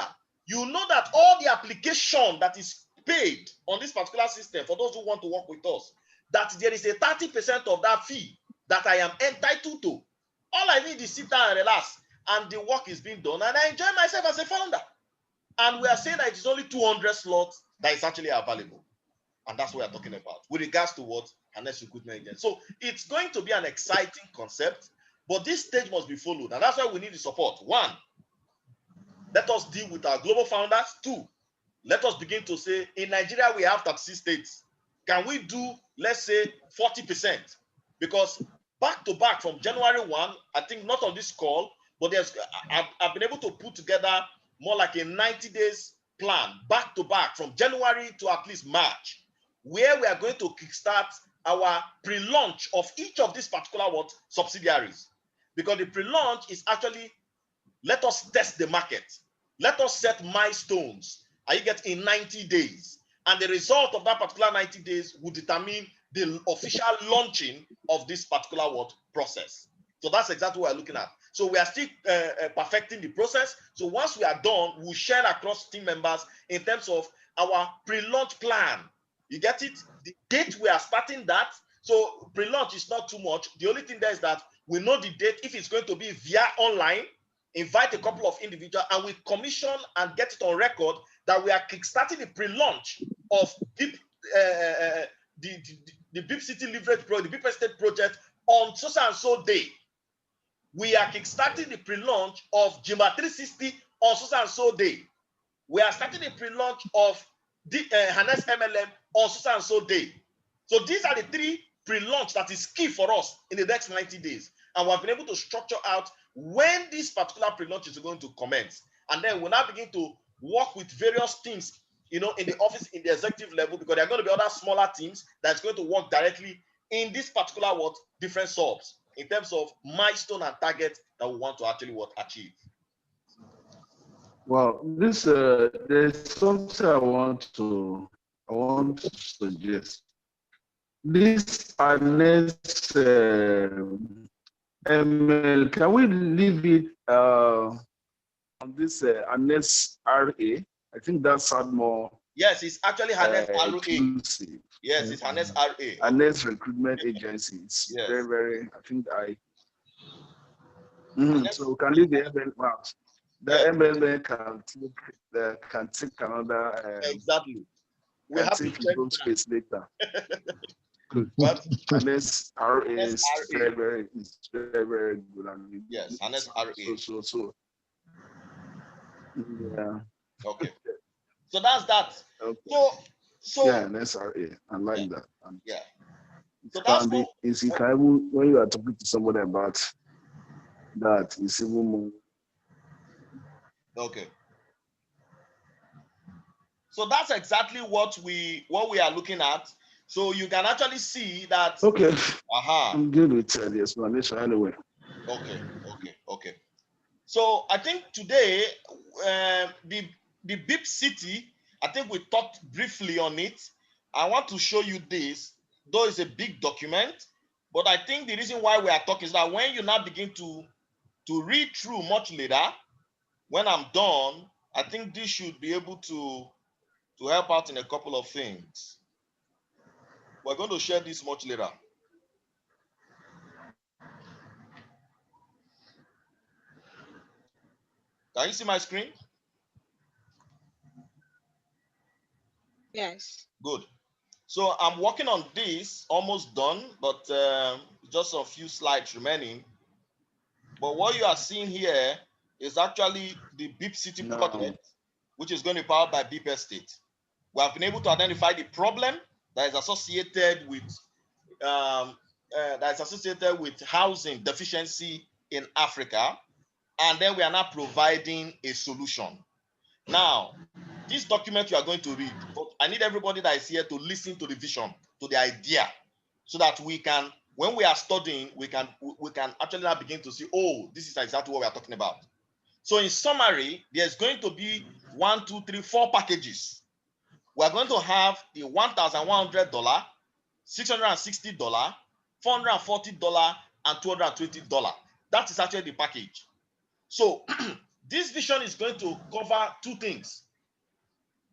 you know that all the application that is paid on this particular system, for those who want to work with us, that there is a 30% of that fee that I am entitled to. All I need is sit down and relax, and the work is being done, and I enjoy myself as a founder. And we are saying that it is only 200 slots that is actually available. And that's what we are talking about with regards to what Harness recruitment agent. So it's going to be an exciting concept, but this stage must be followed. And that's why we need the support. 1, let us deal with our global founders. 2, let us begin to say, in Nigeria, we have 36 states. Can we do, let's say, 40%? Because back to back from January 1, I think not on this call, but I've been able to put together more like a 90 days plan, back to back from January to at least March, where we are going to kickstart our pre-launch of each of these particular subsidiaries. Because the pre-launch is actually, let us test the market. Let us set milestones. Are you getting in 90 days? And the result of that particular 90 days will determine the official launching of this particular process. So that's exactly what we're looking at. So we are still perfecting the process. So once we are done, we'll share across team members in terms of our pre-launch plan. You get it? The date we are starting that. So pre-launch is not too much. The only thing there is that we know the date. If it's going to be via online, invite a couple of individuals, and we commission and get it on record that we are kickstarting the pre-launch of the Beep City Leverage Project, the Beep Estate project on so and so day. We are kickstarting the pre-launch of Jimba 360 on so and so day. We are starting the pre-launch of the Harness MLM on so and so day. So these are the 3 pre-launch that is key for us in the next 90 days. And we've been able to structure out when this particular pre-launch is going to commence. And then we'll now begin to work with various teams, in the office, in the executive level, because there are going to be other smaller teams that's going to work directly in this particular different subs in terms of milestone and target that we want to actually achieve. Well, this there's something I want to suggest. This next ML, can we leave it on this Harness RA? I think that sounds more. Yes, it's actually Harness RA. Inclusive. Yes, it's Harness RA. Harness Recruitment Agency. It's yes. very, very. I think so we can leave the ML out. The ML can take another. Exactly. We have to check space later. But Harness RA is very, very good. Yes, Harness RA. So. Yeah. Okay. So that's that. Okay. So yeah, Harness RA. I like that. Yeah. So that's when you are talking to somebody about that, it's even more. Okay. So that's exactly what we are looking at. So you can actually see that. Okay. I'm good with the explanation anyway. Okay. So I think today the Beep City, I think we talked briefly on it. I want to show you this, though it's a big document, but I think the reason why we are talking is that when you now begin to read through much later, when I'm done, I think this should be able to help out in a couple of things. We're going to share this much later. Can you see my screen? Yes. Good. So I'm working on this, almost done, but just a few slides remaining. But what you are seeing here is actually the Beep City project, which is going to be powered by Beep Estate. We have been able to identify the problem that is associated with housing deficiency in Africa, and then we are now providing a solution. Now, this document you are going to read, but I need everybody that is here to listen to the vision, to the idea, so that we can, when we are studying, we can actually now begin to see, oh, this is exactly what we are talking about. So in summary, there's going to be 1, 2, 3, 4 packages. We are going to have the $1,100, $660, $440, and $220. That is actually the package. So this vision is going to cover 2 things.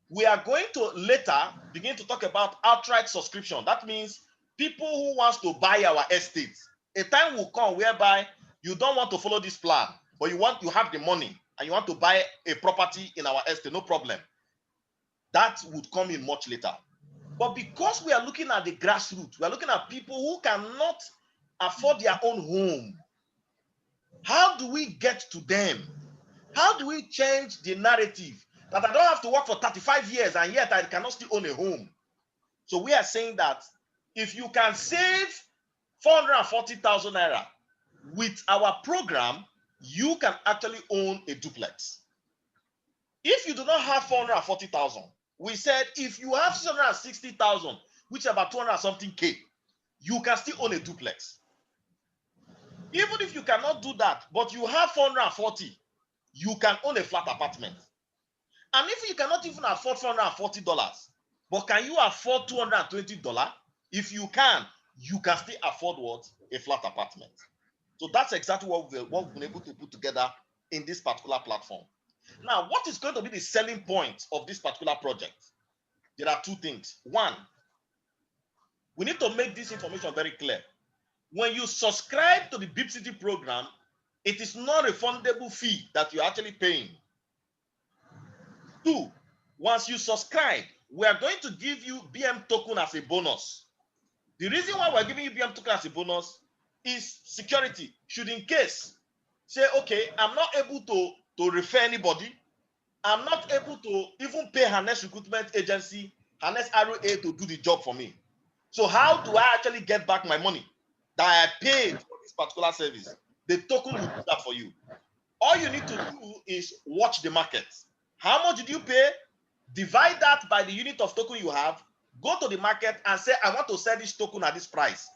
We are going to later begin to talk about outright subscription. That means people who wants to buy our estate. A time will come whereby you don't want to follow this plan, but you have the money and you want to buy a property in our estate, no problem. That would come in much later. But because we are looking at the grassroots, we are looking at people who cannot afford their own home. How do we get to them? How do we change the narrative that I don't have to work for 35 years and yet I cannot still own a home? So we are saying that if you can save 440,000 naira with our program, you can actually own a duplex. If you do not have 440,000, we said if you have 660,000, which is about 200 something K, you can still own a duplex. Even if you cannot do that, but you have 440, you can own a flat apartment. And if you cannot even afford $440, but can you afford $220? If you can still afford what? A flat apartment. So that's exactly what we've been able to put together in this particular platform. Now, what is going to be the selling point of this particular project? There are two things. One, we need to make this information very clear. When you subscribe to the Beep City program, it is not a refundable fee that you're actually paying. Two, once you subscribe, we are going to give you BM token as a bonus. The reason why we're giving you BM token as a bonus is security. Should in case say, okay, I'm not able to refer anybody, I'm not able to even pay Harness Recruitment Agency, Harness ROA to do the job for me. So how do I actually get back my money that I paid for this particular service? The token will do that for you. All you need to do is watch the market. How much did you pay? Divide that by the unit of token you have. Go to the market and say, I want to sell this token at this price.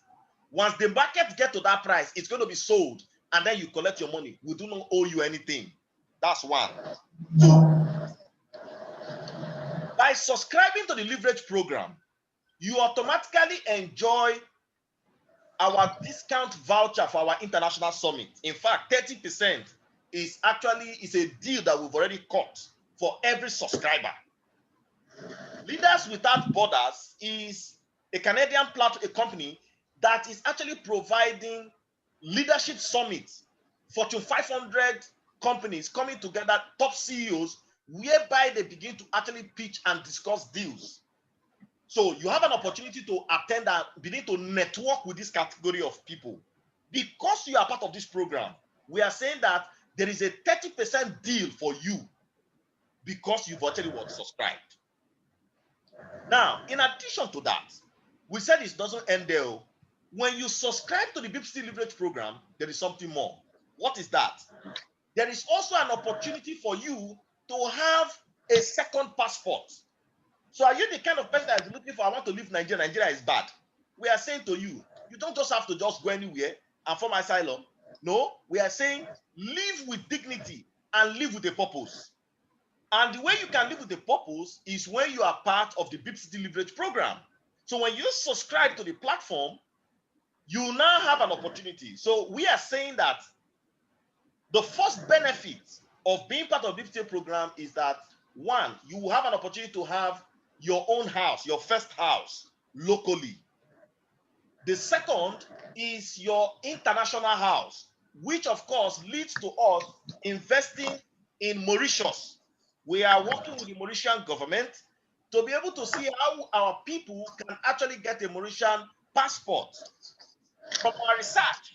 Once the market gets to that price, it's going to be sold, and then you collect your money. We do not owe you anything. That's one. Two, by subscribing to the leverage program, you automatically enjoy our discount voucher for our international summit. In fact, 30% is a deal that we've already cut for every subscriber. Leaders Without Borders is a Canadian a company that is actually providing leadership summits, Fortune 500 companies coming together, top CEOs, whereby they begin to actually pitch and discuss deals. So you have an opportunity to attend and begin to network with this category of people. Because you are part of this program, we are saying that there is a 30% deal for you because you've actually subscribed. Now, in addition to that, we said it doesn't end there. When you subscribe to the Beep City Leverage program, there is something more. What is that? There is also an opportunity for you to have a second passport. So are you the kind of person that is looking for, I want to leave Nigeria, Nigeria is bad? We are saying to you, you don't just have to just go anywhere and form asylum. No, we are saying live with dignity and live with a purpose. And the way you can live with a purpose is when you are part of the Beep City Leverage program. So when you subscribe to the platform, you now have an opportunity. So we are saying that the first benefit of being part of the Beep City program is that, one, you will have an opportunity to have your own house, your first house, locally. The second is your international house, which of course leads to us investing in Mauritius. We are working with the Mauritian government to be able to see how our people can actually get a Mauritian passport. From our research,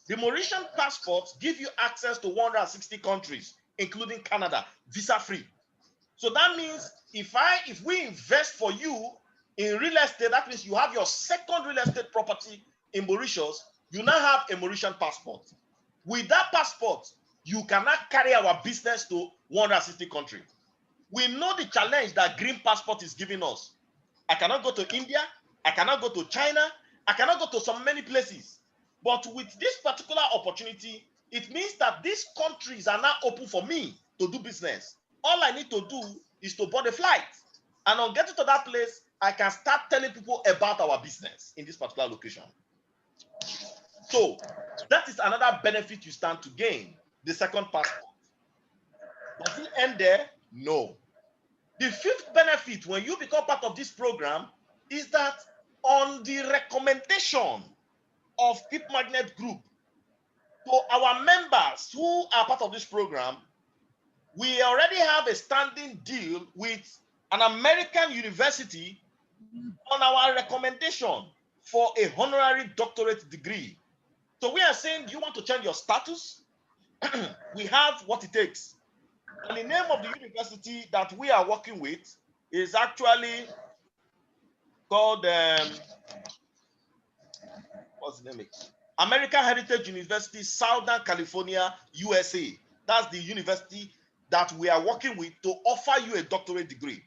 the Mauritian passports give you access to 160 countries, including Canada, visa-free. So that means if we invest for you in real estate, that means you have your second real estate property in Mauritius, you now have a Mauritian passport. With that passport, you cannot carry our business to 160 countries. We know the challenge that green passport is giving us. I cannot go to India, I cannot go to China, I cannot go to so many places. But with this particular opportunity, it means that these countries are now open for me to do business. All I need to do is to board a flight. And on getting to that place, I can start telling people about our business in this particular location. So that is another benefit you stand to gain, the second passport. Does it end there? No. The fifth benefit when you become part of this program is that on the recommendation of Beepmagnet Group to our members who are part of this program, we already have a standing deal with an American university on our recommendation for a honorary doctorate degree. So we are saying, do you want to change your status? We have what it takes. And the name of the university that we are working with is actually called, what's the name? American Heritage University, Southern California, USA. That's the university that we are working with to offer you a doctorate degree.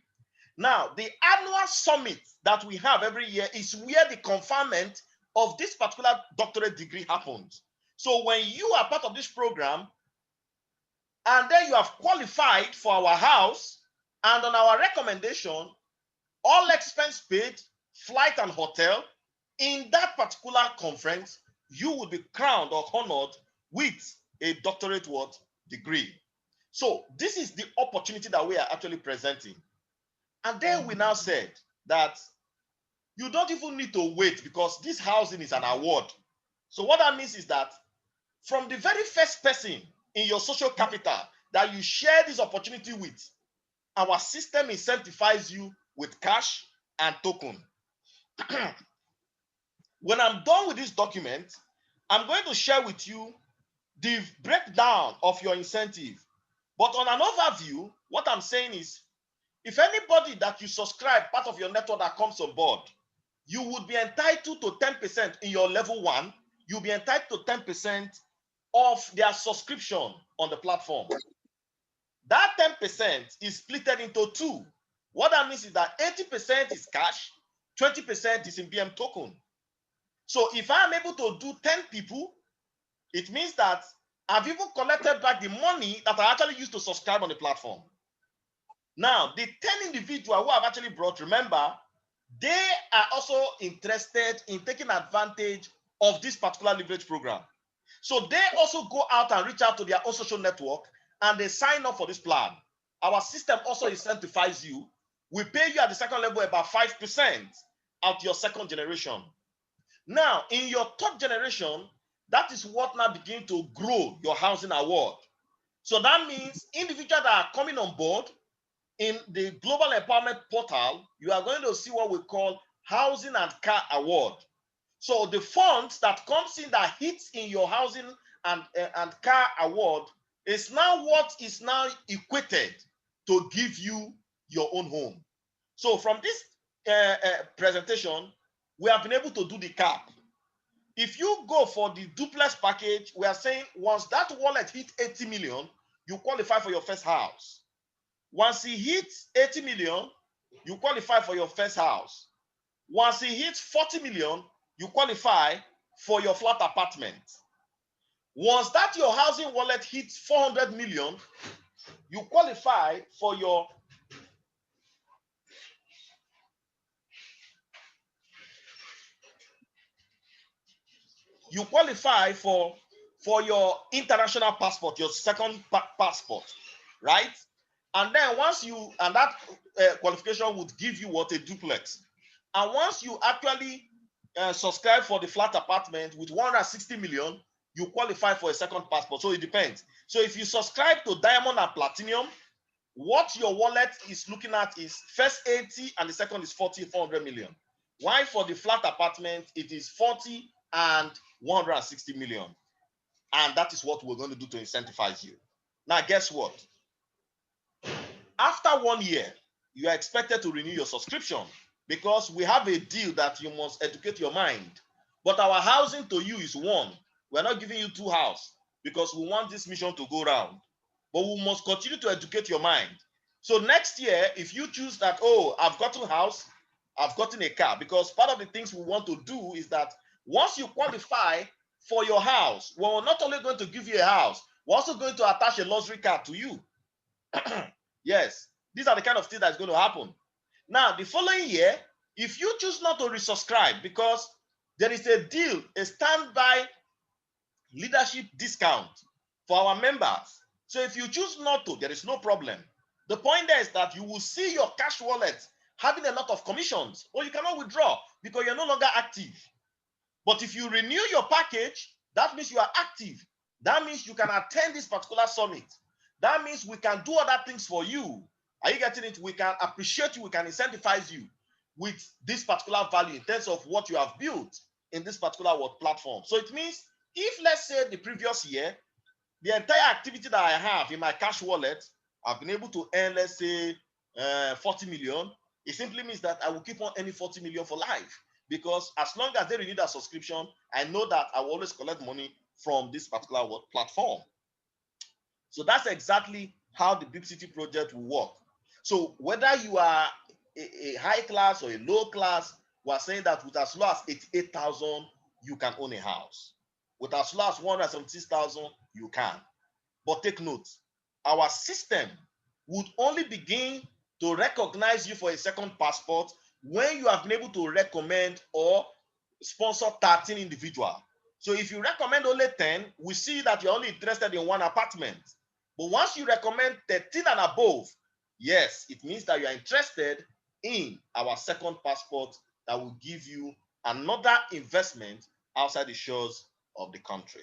Now, the annual summit that we have every year is where the conferment of this particular doctorate degree happens. So when you are part of this program, and then you have qualified for our house, and on our recommendation, all expense paid, flight and hotel, In that particular conference, you will be crowned or honored with a doctorate degree. So this is the opportunity that we are actually presenting. And then we now said that you don't even need to wait because this housing is an award. So what that means is that from the very first person in your social capital that you share this opportunity with, our system incentivizes you with cash and token. When I'm done with this document, I'm going to share with you the breakdown of your incentive. But on an overview, what I'm saying is, if anybody that you subscribe, part of your network that comes on board, you would be entitled to 10% in your level 1. You'll be entitled to 10% of their subscription on the platform. That 10% is split into 2. What that means is that 80% is cash, 20% is in BM token. So if I'm able to do 10 people, it means that I've even collected back the money that I actually used to subscribe on the platform. Now, the 10 individuals who I've actually brought, remember, they are also interested in taking advantage of this particular leverage program. So they also go out and reach out to their own social network and they sign up for this plan. Our system also incentivizes you. We pay you at the second level about 5% at your second generation. Now, in your third generation, that is what now begins to grow your housing award. So that means individuals that are coming on board in the Global Empowerment Portal, you are going to see what we call Housing and Car Award. So the funds that comes in that hits in your housing and car award is now what is now equated to give you your own home. So from this presentation, we have been able to do the cap. If you go for the duplex package, we are saying once that wallet hits 80 million, you qualify for your first house. Once it hits 80 million, you qualify for your first house. Once it hits 40 million, you qualify for your flat apartment. Once that your housing wallet hits 400 million, you qualify for your your international passport, your second passport, right? And then once you, and that qualification would give you what? A duplex. And once you actually subscribe for the flat apartment with 160 million, you qualify for a second passport. So it depends. So if you subscribe to Diamond and Platinum, what your wallet is looking at is first 80 and the second is 40, 400 million. Why for the flat apartment, it is 40 and 160 million. And that is what we're going to do to incentivize you. Now, guess what? After 1 year, you are expected to renew your subscription because we have a deal that you must educate your mind. But our housing to you is 1. We're not giving you 2 houses because we want this mission to go round. But we must continue to educate your mind. So next year, if you choose that, oh, I've gotten a house, I've gotten a car, because part of the things we want to do is that once you qualify for your house, we're not only going to give you a house, we're also going to attach a luxury car to you. Yes, these are the kind of things that's going to happen. Now, the following year, if you choose not to resubscribe because there is a deal, a standby leadership discount for our members. So if you choose not to, there is no problem. The point there is that you will see your cash wallet having a lot of commissions, or you cannot withdraw because you're no longer active. But if you renew your package, that means you are active. That means you can attend this particular summit. That means we can do other things for you. Are you getting it? We can appreciate you. We can incentivize you with this particular value in terms of what you have built in this particular platform. So it means if, let's say, the previous year, the entire activity that I have in my cash wallet, I've been able to earn, let's say, 40 million, it simply means that I will keep on earning 40 million for life. Because as long as they renew that subscription, I know that I will always collect money from this particular platform. So that's exactly how the Beep City project will work. So whether you are a high class or a low class, we're saying that with as low as 88,000, you can own a house. With as low as 176,000, you can. But take note, our system would only begin to recognize you for a second passport when you have been able to recommend or sponsor 13 individuals. So if you recommend only 10, we see that you're only interested in one apartment. But once you recommend 13 and above, yes, it means that you are interested in our second passport that will give you another investment outside the shores of the country.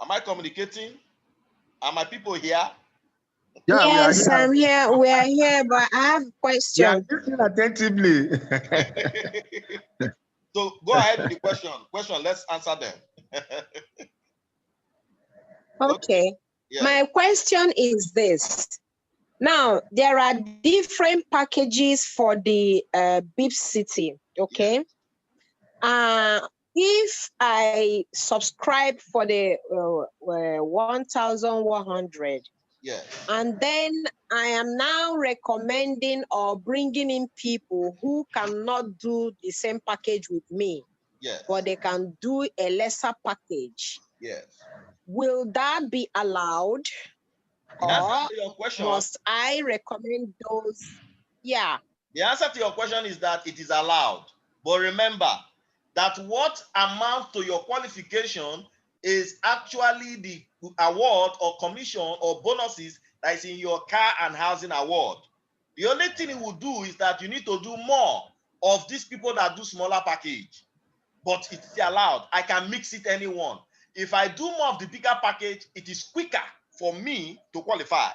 Am I communicating? Are my people here? Yeah, Yes, we are I'm here. here. We are here, but I have a We are question. listening attentively. So go ahead with the question. Let's answer them. Okay. Yeah. My question is this. Now, there are different packages for the Beep City, okay? If I subscribe for the 1,100, Yeah. and then I am now recommending or bringing in people who cannot do the same package with me, Yes. but they can do a lesser package. Yes. Will that be allowed? The answer Or to your question, must I recommend those? Yeah. the answer to your question is that it is allowed. But remember that what amounts to your qualification is actually the award or commission or bonuses that is in your car and housing award. The only thing it will do is that you need to do more of these people that do smaller package. But it's allowed. I can mix it anyone. If I do more of the bigger package, it is quicker for me to qualify.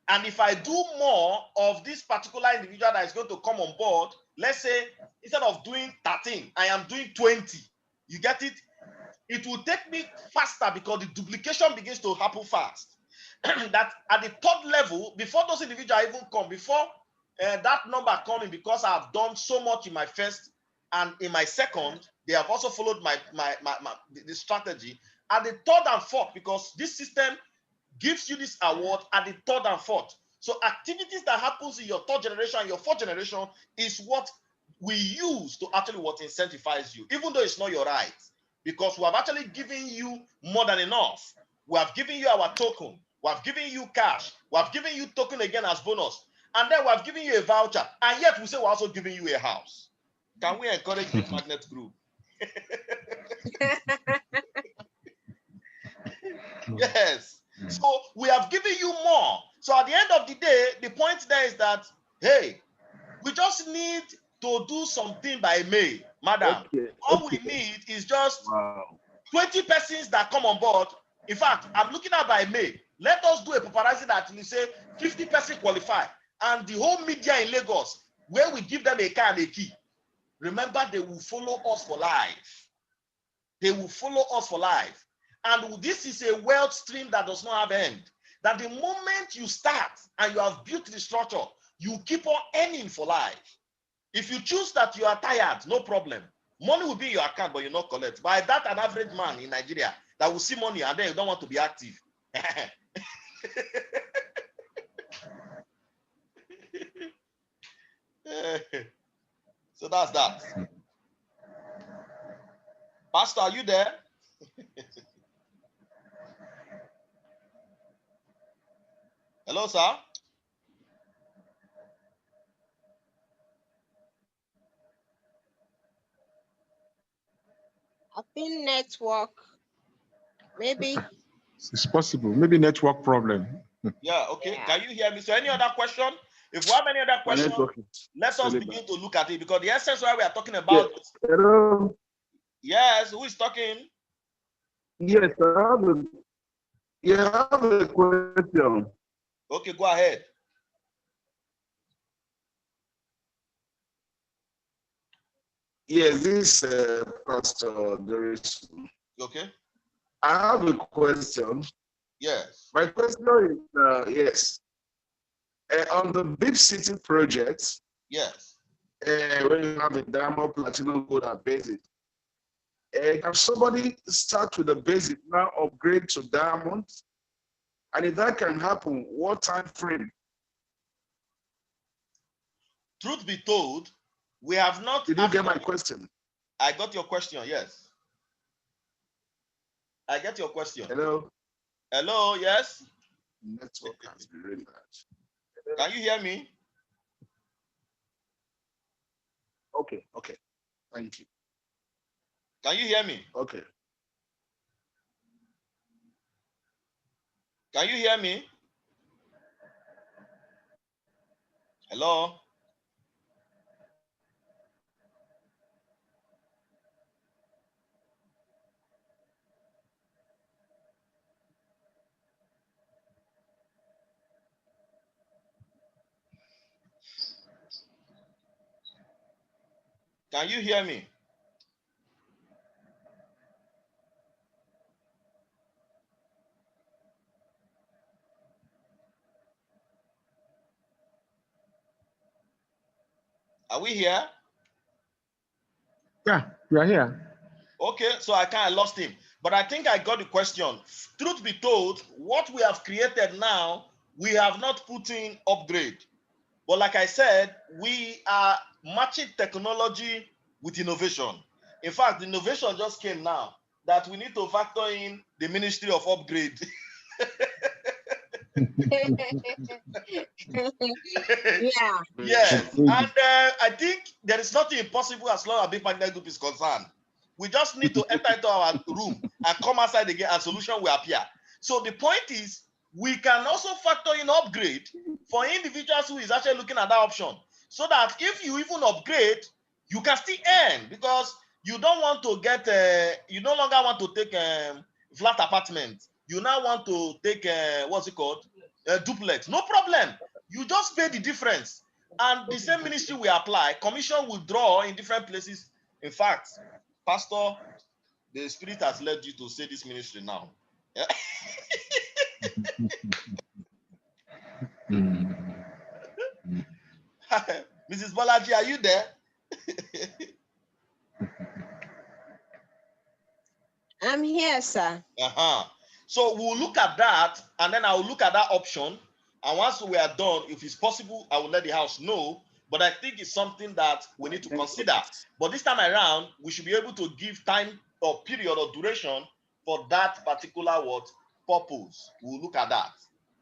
And if I do more of this particular individual that is going to come on board, let's say instead of doing 13, I am doing 20. You get it? It will take me faster because the duplication begins to happen fast. That at the third level, before those individuals even come, before that number coming, because I have done so much in my first and in my second, they have also followed the strategy. At the third and fourth, because this system gives you this award at the third and fourth. So activities that happens in your third generation and your fourth generation is what we use to actually what incentivize you, even though it's not your right, because we have actually given you more than enough. We have given you our token. We have given you cash. We have given you token again as bonus. And then we have given you a voucher. And yet we say we're also giving you a house. Can we encourage Beepmagnet Group? Yes. So we have given you more. So at the end of the day, the point there is that, hey, we just need to do something by May, madam. Okay. All we need is just Wow. 20 persons that come on board. In fact, I'm looking at by May. Let us do a paparazzi that we say 50 persons qualify. And the whole media in Lagos, where we give them a car and a key. Remember, they will follow us for life. They will follow us for life. And this is a wealth stream that does not have end. That the moment you start and you have built the structure, you keep on earning for life. If you choose that you are tired, no problem. Money will be in your account, but you not collect. By that, an average man in Nigeria that will see money and then you don't want to be active. So that's that. Pastor, are you there? Hello, sir. I think network, maybe. It's possible. Maybe network problem. Yeah, okay. Yeah. Can you hear me? So any other question? If we have any other My question, network is let us really begin bad. to look at it, because the essence why we are talking Yeah. about. Hello. Yes, who is talking? Yes, I have a question. Okay, go ahead. Yes, this Pastor Doris. Okay. I have a question. Yes. My question is, yes, on the Big City project, Yes. when you have a diamond, platinum, gold, and basic, can somebody start with the basic now, upgrade to diamond? And if that can happen, what time frame? Truth be told, we have not. Did you get my question? I got your question. Yes. I get your question. Hello? Hello. Yes. Network has been really bad. Can you hear me? Okay. Thank you. Can you hear me? Okay. Can you hear me? Hello? Can you hear me? Are we here? Yeah, we are here. Okay, so I kind of lost him. But I think I got the question. Truth be told, what we have created now, we have not put in upgrade. But like I said, we are matching technology with innovation. In fact, the innovation just came now that we need to factor in the Ministry of Upgrade. Yeah. Yes, and I think there is nothing impossible as long as Beepmagnet Group is concerned. We just need to enter into our room and come outside again, and solution will appear. So the point is, we can also factor in upgrade for individuals who is actually looking at that option, so that if you even upgrade, you can still earn, because you don't want to get, you no longer want to take flat apartment. You now want to take, what's it called? Duplex. No problem. You just pay the difference. And the same ministry will apply. Commission will draw in different places. In fact, Pastor, the Spirit has led you to say this ministry now. Yeah? Mrs. Bolaji, are you there? I'm here, sir. So we'll look at that, and then I'll look at that option. And once we are done, if it's possible, I will let the house know. But I think it's something that we need to consider. But this time around, we should be able to give time or period or duration for that particular purpose. We'll look at that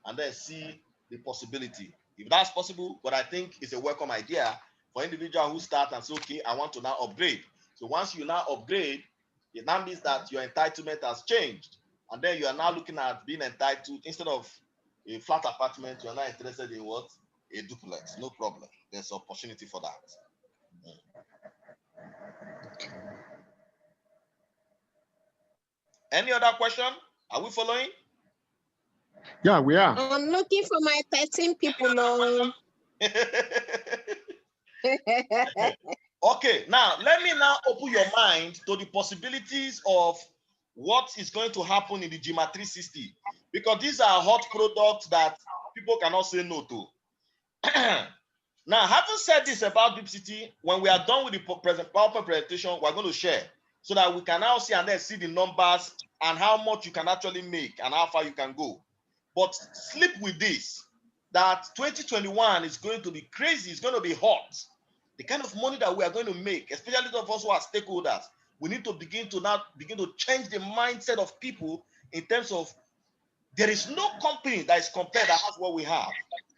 and then see the possibility. If that's possible, but I think it's a welcome idea for individuals who start and say, okay, I want to now upgrade. So once you now upgrade, it now means that your entitlement has changed. And then you are now looking at being entitled, instead of a flat apartment, you are now interested in what? A duplex. No problem. There's opportunity for that. Any other question? Are we following? Yeah, we are. I'm looking for my 13 people. No. Okay, now let me now open your mind to the possibilities of what is going to happen in the GMA 360, because these are hot products that people cannot say no to. Now, having said this about Deep City, when we are done with the PowerPoint presentation, we're going to share so that we can now see and then see the numbers and how much you can actually make and how far you can go. But sleep with this, that 2021 is going to be crazy. It's going to be hot. The kind of money that we are going to make, especially those of us who are stakeholders, we need to begin to change the mindset of people in terms of there is no company that is compared that has what we have.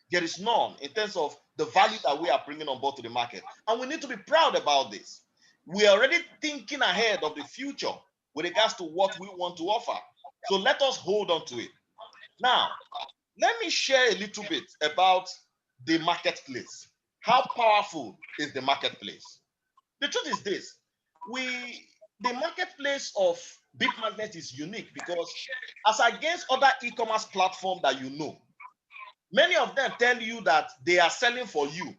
There is none in terms of the value that we are bringing on board to the market. And we need to be proud about this. We are already thinking ahead of the future with regards to what we want to offer. So let us hold on to it. Now, let me share a little bit about the marketplace. How powerful is the marketplace? The truth is this: the marketplace of Beepmagnet is unique because, as against other e-commerce platforms that you know, many of them tell you that they are selling for you,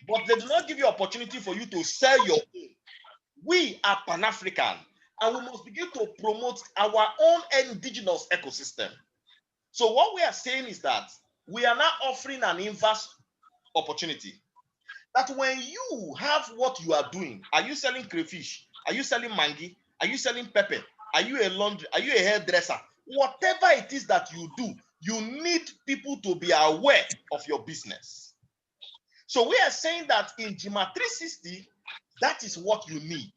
but they do not give you opportunity for you to sell your own. We are Pan-African, and we must begin to promote our own indigenous ecosystem. So what we are saying is that we are now offering an inverse opportunity. That when you have what you are doing, are you selling crayfish? Are you selling mangi? Are you selling pepper? Are you a laundry? Are you a hairdresser? Whatever it is that you do, you need people to be aware of your business. So we are saying that in GMA 360, that is what you need.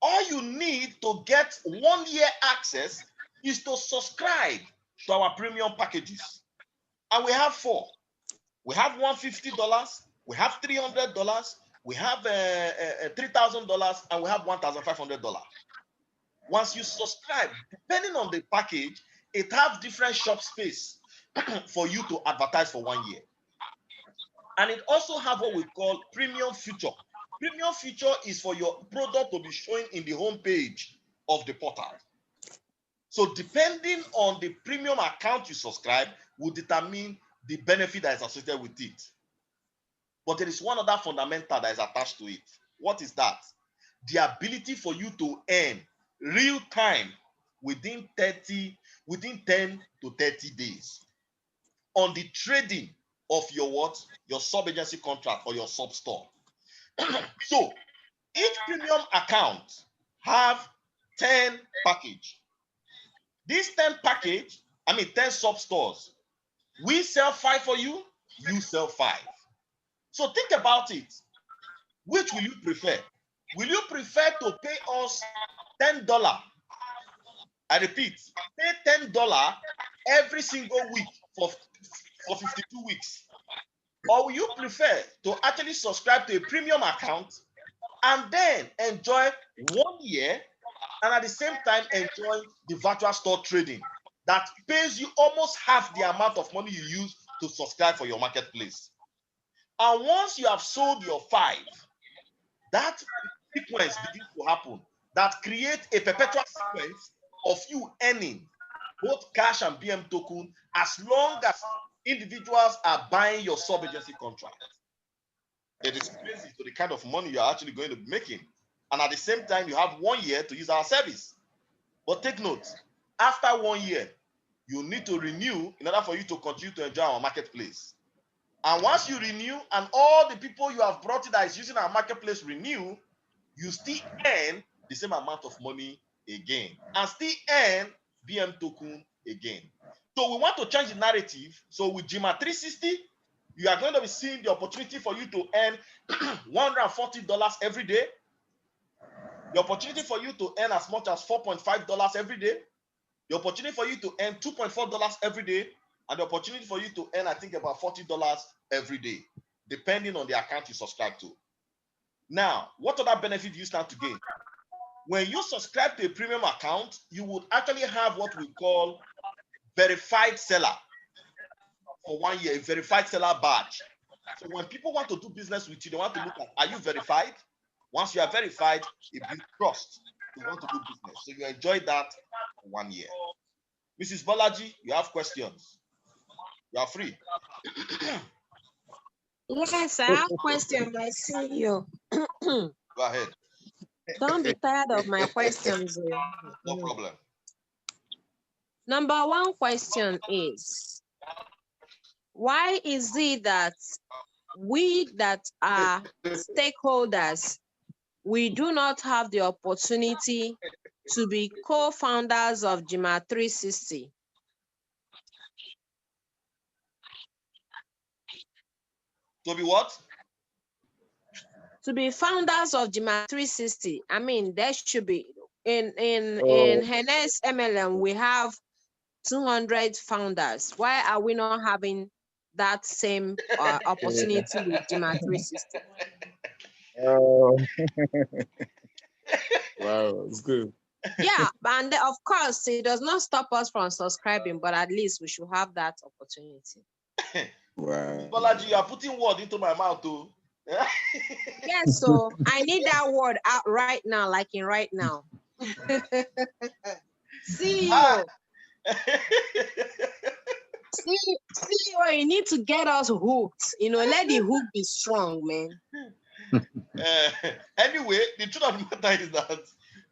All you need to get 1 year access is to subscribe to our premium packages. And we have 4. We have $150, we have $300, we have $3,000, and we have $1,500. Once you subscribe, depending on the package, it has different shop space for you to advertise for 1 year. And it also have what we call premium feature. Premium feature is for your product to be showing in the home page of the portal. So depending on the premium account you subscribe will determine the benefit that is associated with it. But there is one other fundamental that is attached to it. What is that? The ability for you to earn real time within 10 to 30 days on the trading of your what? Your sub-agency contract or your sub-store. So each premium account have 10 package. This 10 package, 10 sub-stores. We sell 5 for you, you sell 5. So think about it. Which will you prefer? Will you prefer to pay us $10? I repeat, pay $10 every single week for 52 weeks. Or will you prefer to actually subscribe to a premium account and then enjoy 1 year and at the same time enjoy the virtual store trading that pays you almost half the amount of money you use to subscribe for your marketplace? And once you have sold your 5, that sequence begins to happen that creates a perpetual sequence of you earning both cash and BM token as long as individuals are buying your sub-agency contract. It is crazy to the kind of money you're actually going to be making. And at the same time, you have 1 year to use our service. But take note, after 1 year, you need to renew in order for you to continue to enjoy our marketplace. And once you renew and all the people you have brought in that is using our marketplace renew, you still earn the same amount of money again and still earn BM token again. So we want to change the narrative. So with GMA 360, you are going to be seeing the opportunity for you to earn $140 every day. The opportunity for you to earn as much as $4.5 every day. The opportunity for you to earn $2.4 every day. And the opportunity for you to earn, I think, about $40 every day, depending on the account you subscribe to. Now, what other benefit do you stand to gain? When you subscribe to a premium account, you would actually have what we call verified seller for 1 year, a verified seller badge. So when people want to do business with you, they want to look at, are you verified? Once you are verified, it builds trust. You want to do business. So you enjoy that for 1 year. Mrs. Bolaji, you have questions. You are free. Yes, I have a question, my CEO. Go ahead. Don't be tired of my questions. No problem. Number 1 question is, why is it that we that are stakeholders, we do not have the opportunity to be co-founders of GMA 360? To be what? To be founders of GMA 360. There should be in Hennes MLM, we have 200 founders. Why are we not having that same opportunity with GMA 360? Wow, it's good. Yeah, and of course, it does not stop us from subscribing, but at least we should have that opportunity. Wow. Bolaji, you are putting word into my mouth too. Yes, so I need that word out right now, like in right now. CEO, CEO, you need to get us hooked. Let the hook be strong, man. Anyway, the truth of the matter is that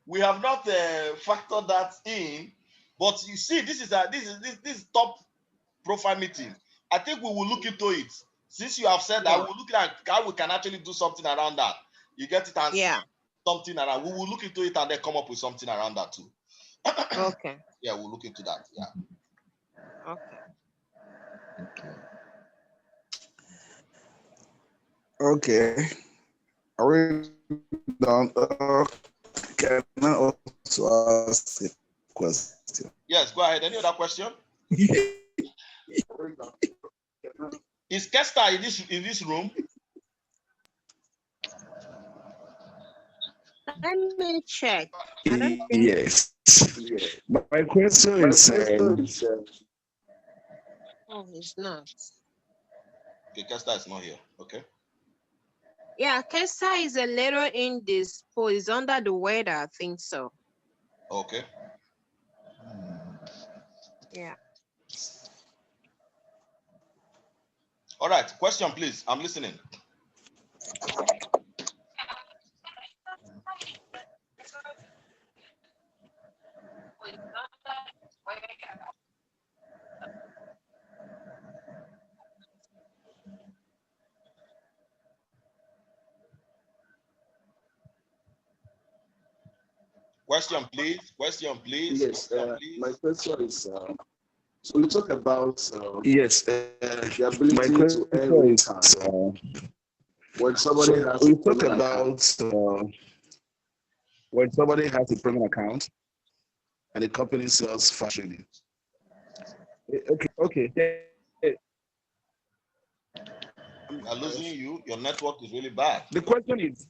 we have not factored that in. But you see, this is top profile meeting. I think we will look into it. Since you have said that, we'll look at how we can actually do something around that. You get it and see something around. We will look into it and then come up with something around that too. Okay. Yeah, we'll look into that. Yeah. Okay. Are we done? Can I also ask a question? Yes, go ahead. Any other question? Is Kesta in this room? Let me check. I don't think Yes. My question is, oh, he's not. Okay, Kesta is not here. Okay. Yeah, Kesa is a little indisposed. He's under the weather, I think so. Okay. Yeah. All right. Question, please. I'm listening. Question, please. Question, please. yes, Question, please. my question is, so we talk about yes, the ability to earn return. When somebody has we talk about when somebody has a premium account and the company sells fashion. Okay. We are losing you. Your network is really bad. The question is,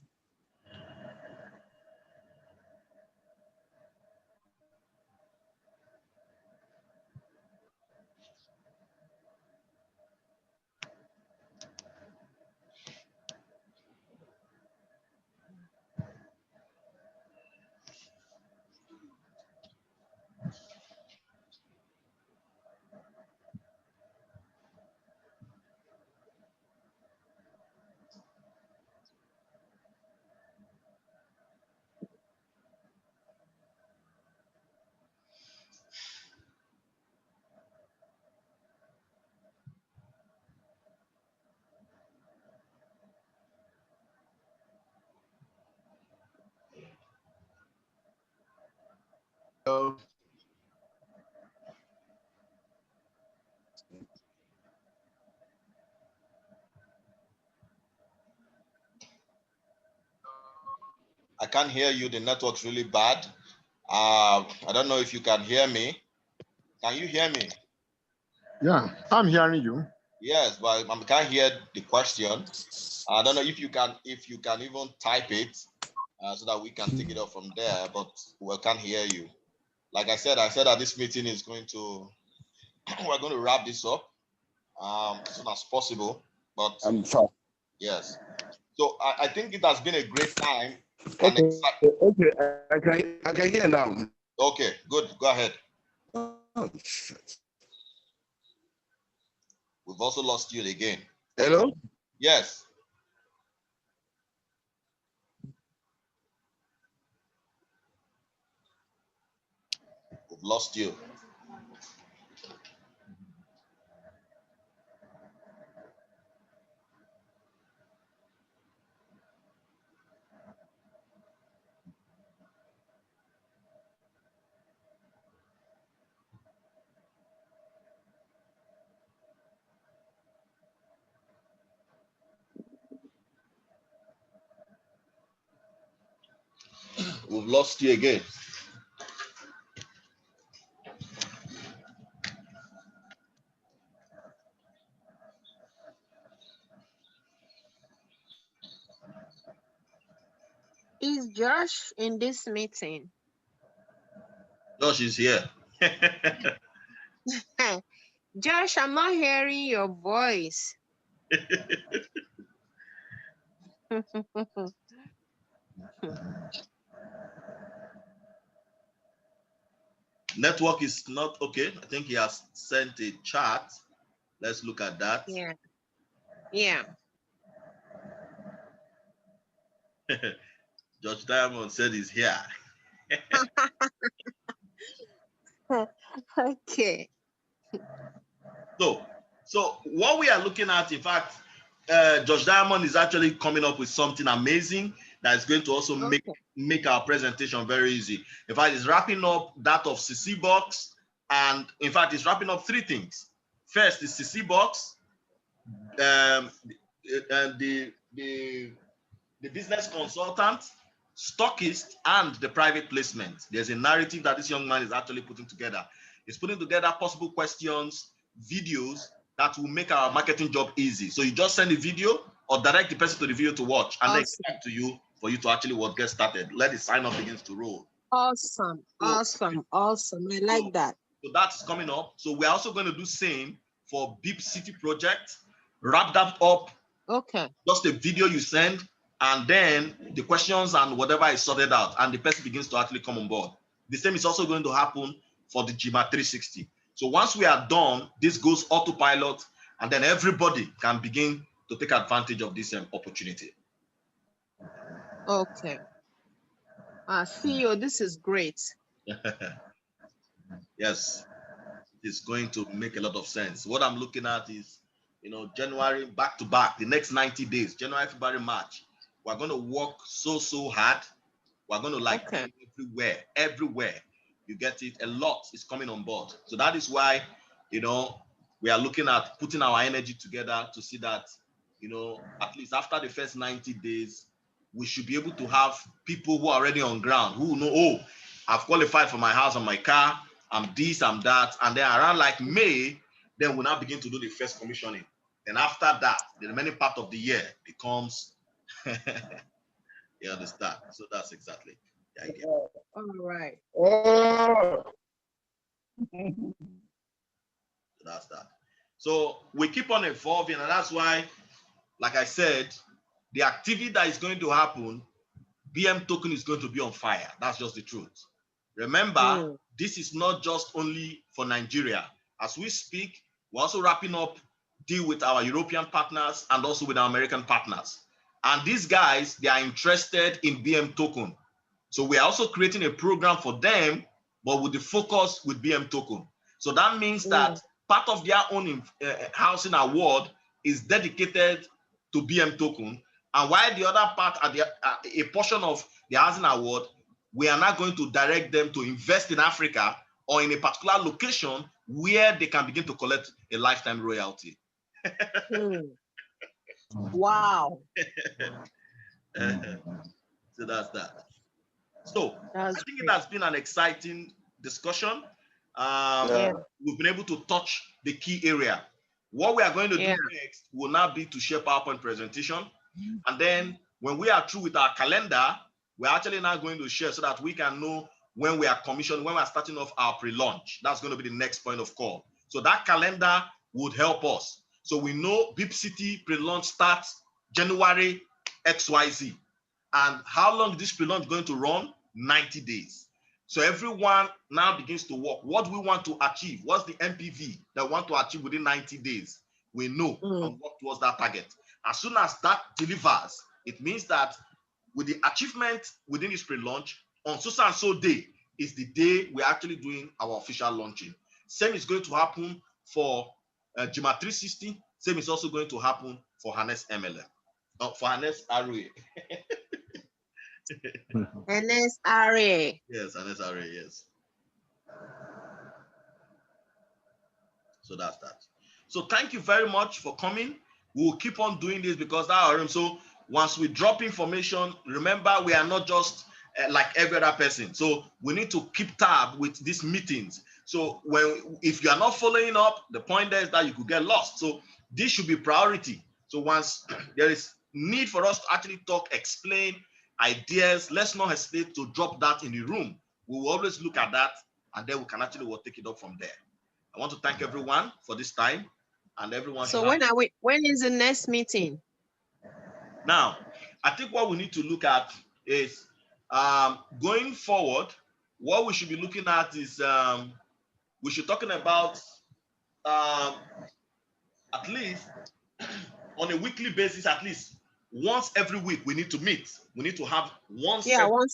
I can't hear you. The network's really bad. I don't know if you can hear me. Can you hear me? Yeah, I'm hearing you. Yes, but I can't hear the question. I don't know if you can even type it so that we can take it up from there, but we can't hear you. Like I said that this meeting is going to we're going to wrap this up as soon as possible. But I'm fine. yes. So I think it has been a great time. Okay, I can hear now. Okay, good. Go ahead. Oh, shit. We've also lost you again. Hello? Yes. We've lost you. We've lost you again. Is Josh in this meeting? Josh is here. Josh, I'm not hearing your voice. Network is not okay. I think he has sent a chat. Let's look at that. Yeah. Yeah. George Diamond said he's here. Okay. So what we are looking at, in fact, George Diamond is actually coming up with something amazing that is going to also make our presentation very easy. In fact, he's wrapping up that of CC Box, and in fact, he's wrapping up three things. First is CC Box, the business consultant, stockist, and the private placement. There's a narrative that this young man is actually putting together. He's putting together possible questions, videos that will make our marketing job easy. So you just send a video or direct the person to the video to watch, and then it's back to you for you to actually get started. Let the sign up begins to roll. Awesome, awesome, awesome. I like that. So that's coming up. So we're also going to do same for Beep City project. Wrap that up. Okay. Just a video you send, and then the questions and whatever is sorted out, and the person begins to actually come on board. The same is also going to happen for the GMA 360. So once we are done, this goes autopilot, and then everybody can begin to take advantage of this opportunity. Okay. CEO, this is great. Yes, it's going to make a lot of sense. What I'm looking at is, January back to back, the next 90 days, January, February, March. We're going to work so hard. We're going to everywhere. You get it? A lot is coming on board. So that is why, we are looking at putting our energy together to see that, at least after the first 90 days, we should be able to have people who are already on ground, who know, oh, I've qualified for my house and my car, I'm this, I'm that. And then around like May, then we'll now begin to do the first commissioning. And after that, the remaining part of the year becomes, you understand? So that's exactly the idea. All right. Oh. So that's that. So we keep on evolving, and that's why, like I said, the activity that is going to happen, BM token is going to be on fire. That's just the truth. Remember, this is not just only for Nigeria. As we speak, we're also wrapping up deal with our European partners and also with our American partners. And these guys, they are interested in BM token. So we are also creating a program for them, but with the focus with BM token. So that means that part of their own housing award is dedicated to BM token. And while the other part, a portion of the housing award, we are not going to direct them to invest in Africa or in a particular location where they can begin to collect a lifetime royalty. Wow. So that's that. So I think it has been an exciting discussion. We've been able to touch the key area. What we are going to do next will now be to share PowerPoint presentation. And then when we are through with our calendar, we're actually now going to share so that we can know when we are commissioned, when we're starting off our pre-launch. That's going to be the next point of call. So that calendar would help us. So we know Beep City pre-launch starts January XYZ. And how long is this pre-launch going to run? 90 days. So everyone now begins to work. What do we want to achieve? What's the MPV that we want to achieve within 90 days? We know and work towards that target. As soon as that delivers, it means that with the achievement within this pre-launch, on so and so day is the day we're actually doing our official launching. Same is going to happen for GMA 360. Same is also going to happen for Harness MLM. For Harness ROA. NSRA. Yes, NSRA, yes. So that's that. So thank you very much for coming. We'll keep on doing this because that. So once we drop information, remember we are not just like every other person. So we need to keep tab with these meetings. So if you are not following up, the point there is that you could get lost. So this should be priority. So once there is need for us to actually talk, explain ideas, let's not hesitate to drop that in the room. We will always look at that, and then we can actually take it up from there. I want to thank everyone for this time, and everyone. So when is the next meeting? Now, I think what we need to look at is going forward. What we should be looking at is we should talking about at least on a weekly basis, at least once every week we need to meet. We need to have once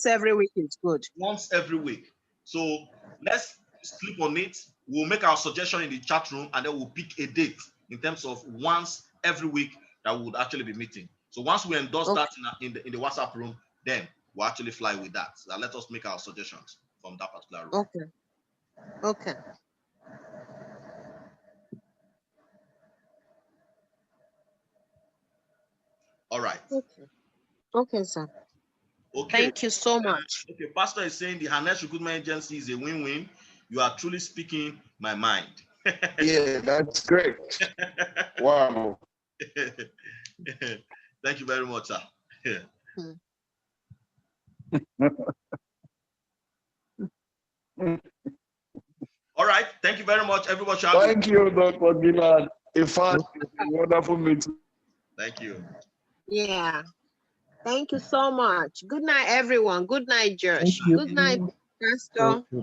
every week is good. Once every week. So let's sleep on it. We'll make our suggestion in the chat room, and then we'll pick a date in terms of once every week that we would actually be meeting. So once we endorse that in the WhatsApp room, then we'll actually fly with that. So let us make our suggestions from that particular room. Okay. All right. Okay, sir. Okay. Thank you so much. Okay, Pastor is saying the Harness Recruitment Agency is a win-win. You are truly speaking my mind. Yeah, that's great. Wow. Thank you very much, sir. All right. Thank you very much. Everybody should have Thank you, Dr. Gillard. In fact, it's a wonderful meeting. Thank you. Yeah. Thank you so much. Good night, everyone. Good night, Josh. Good night, Pastor. Yeah.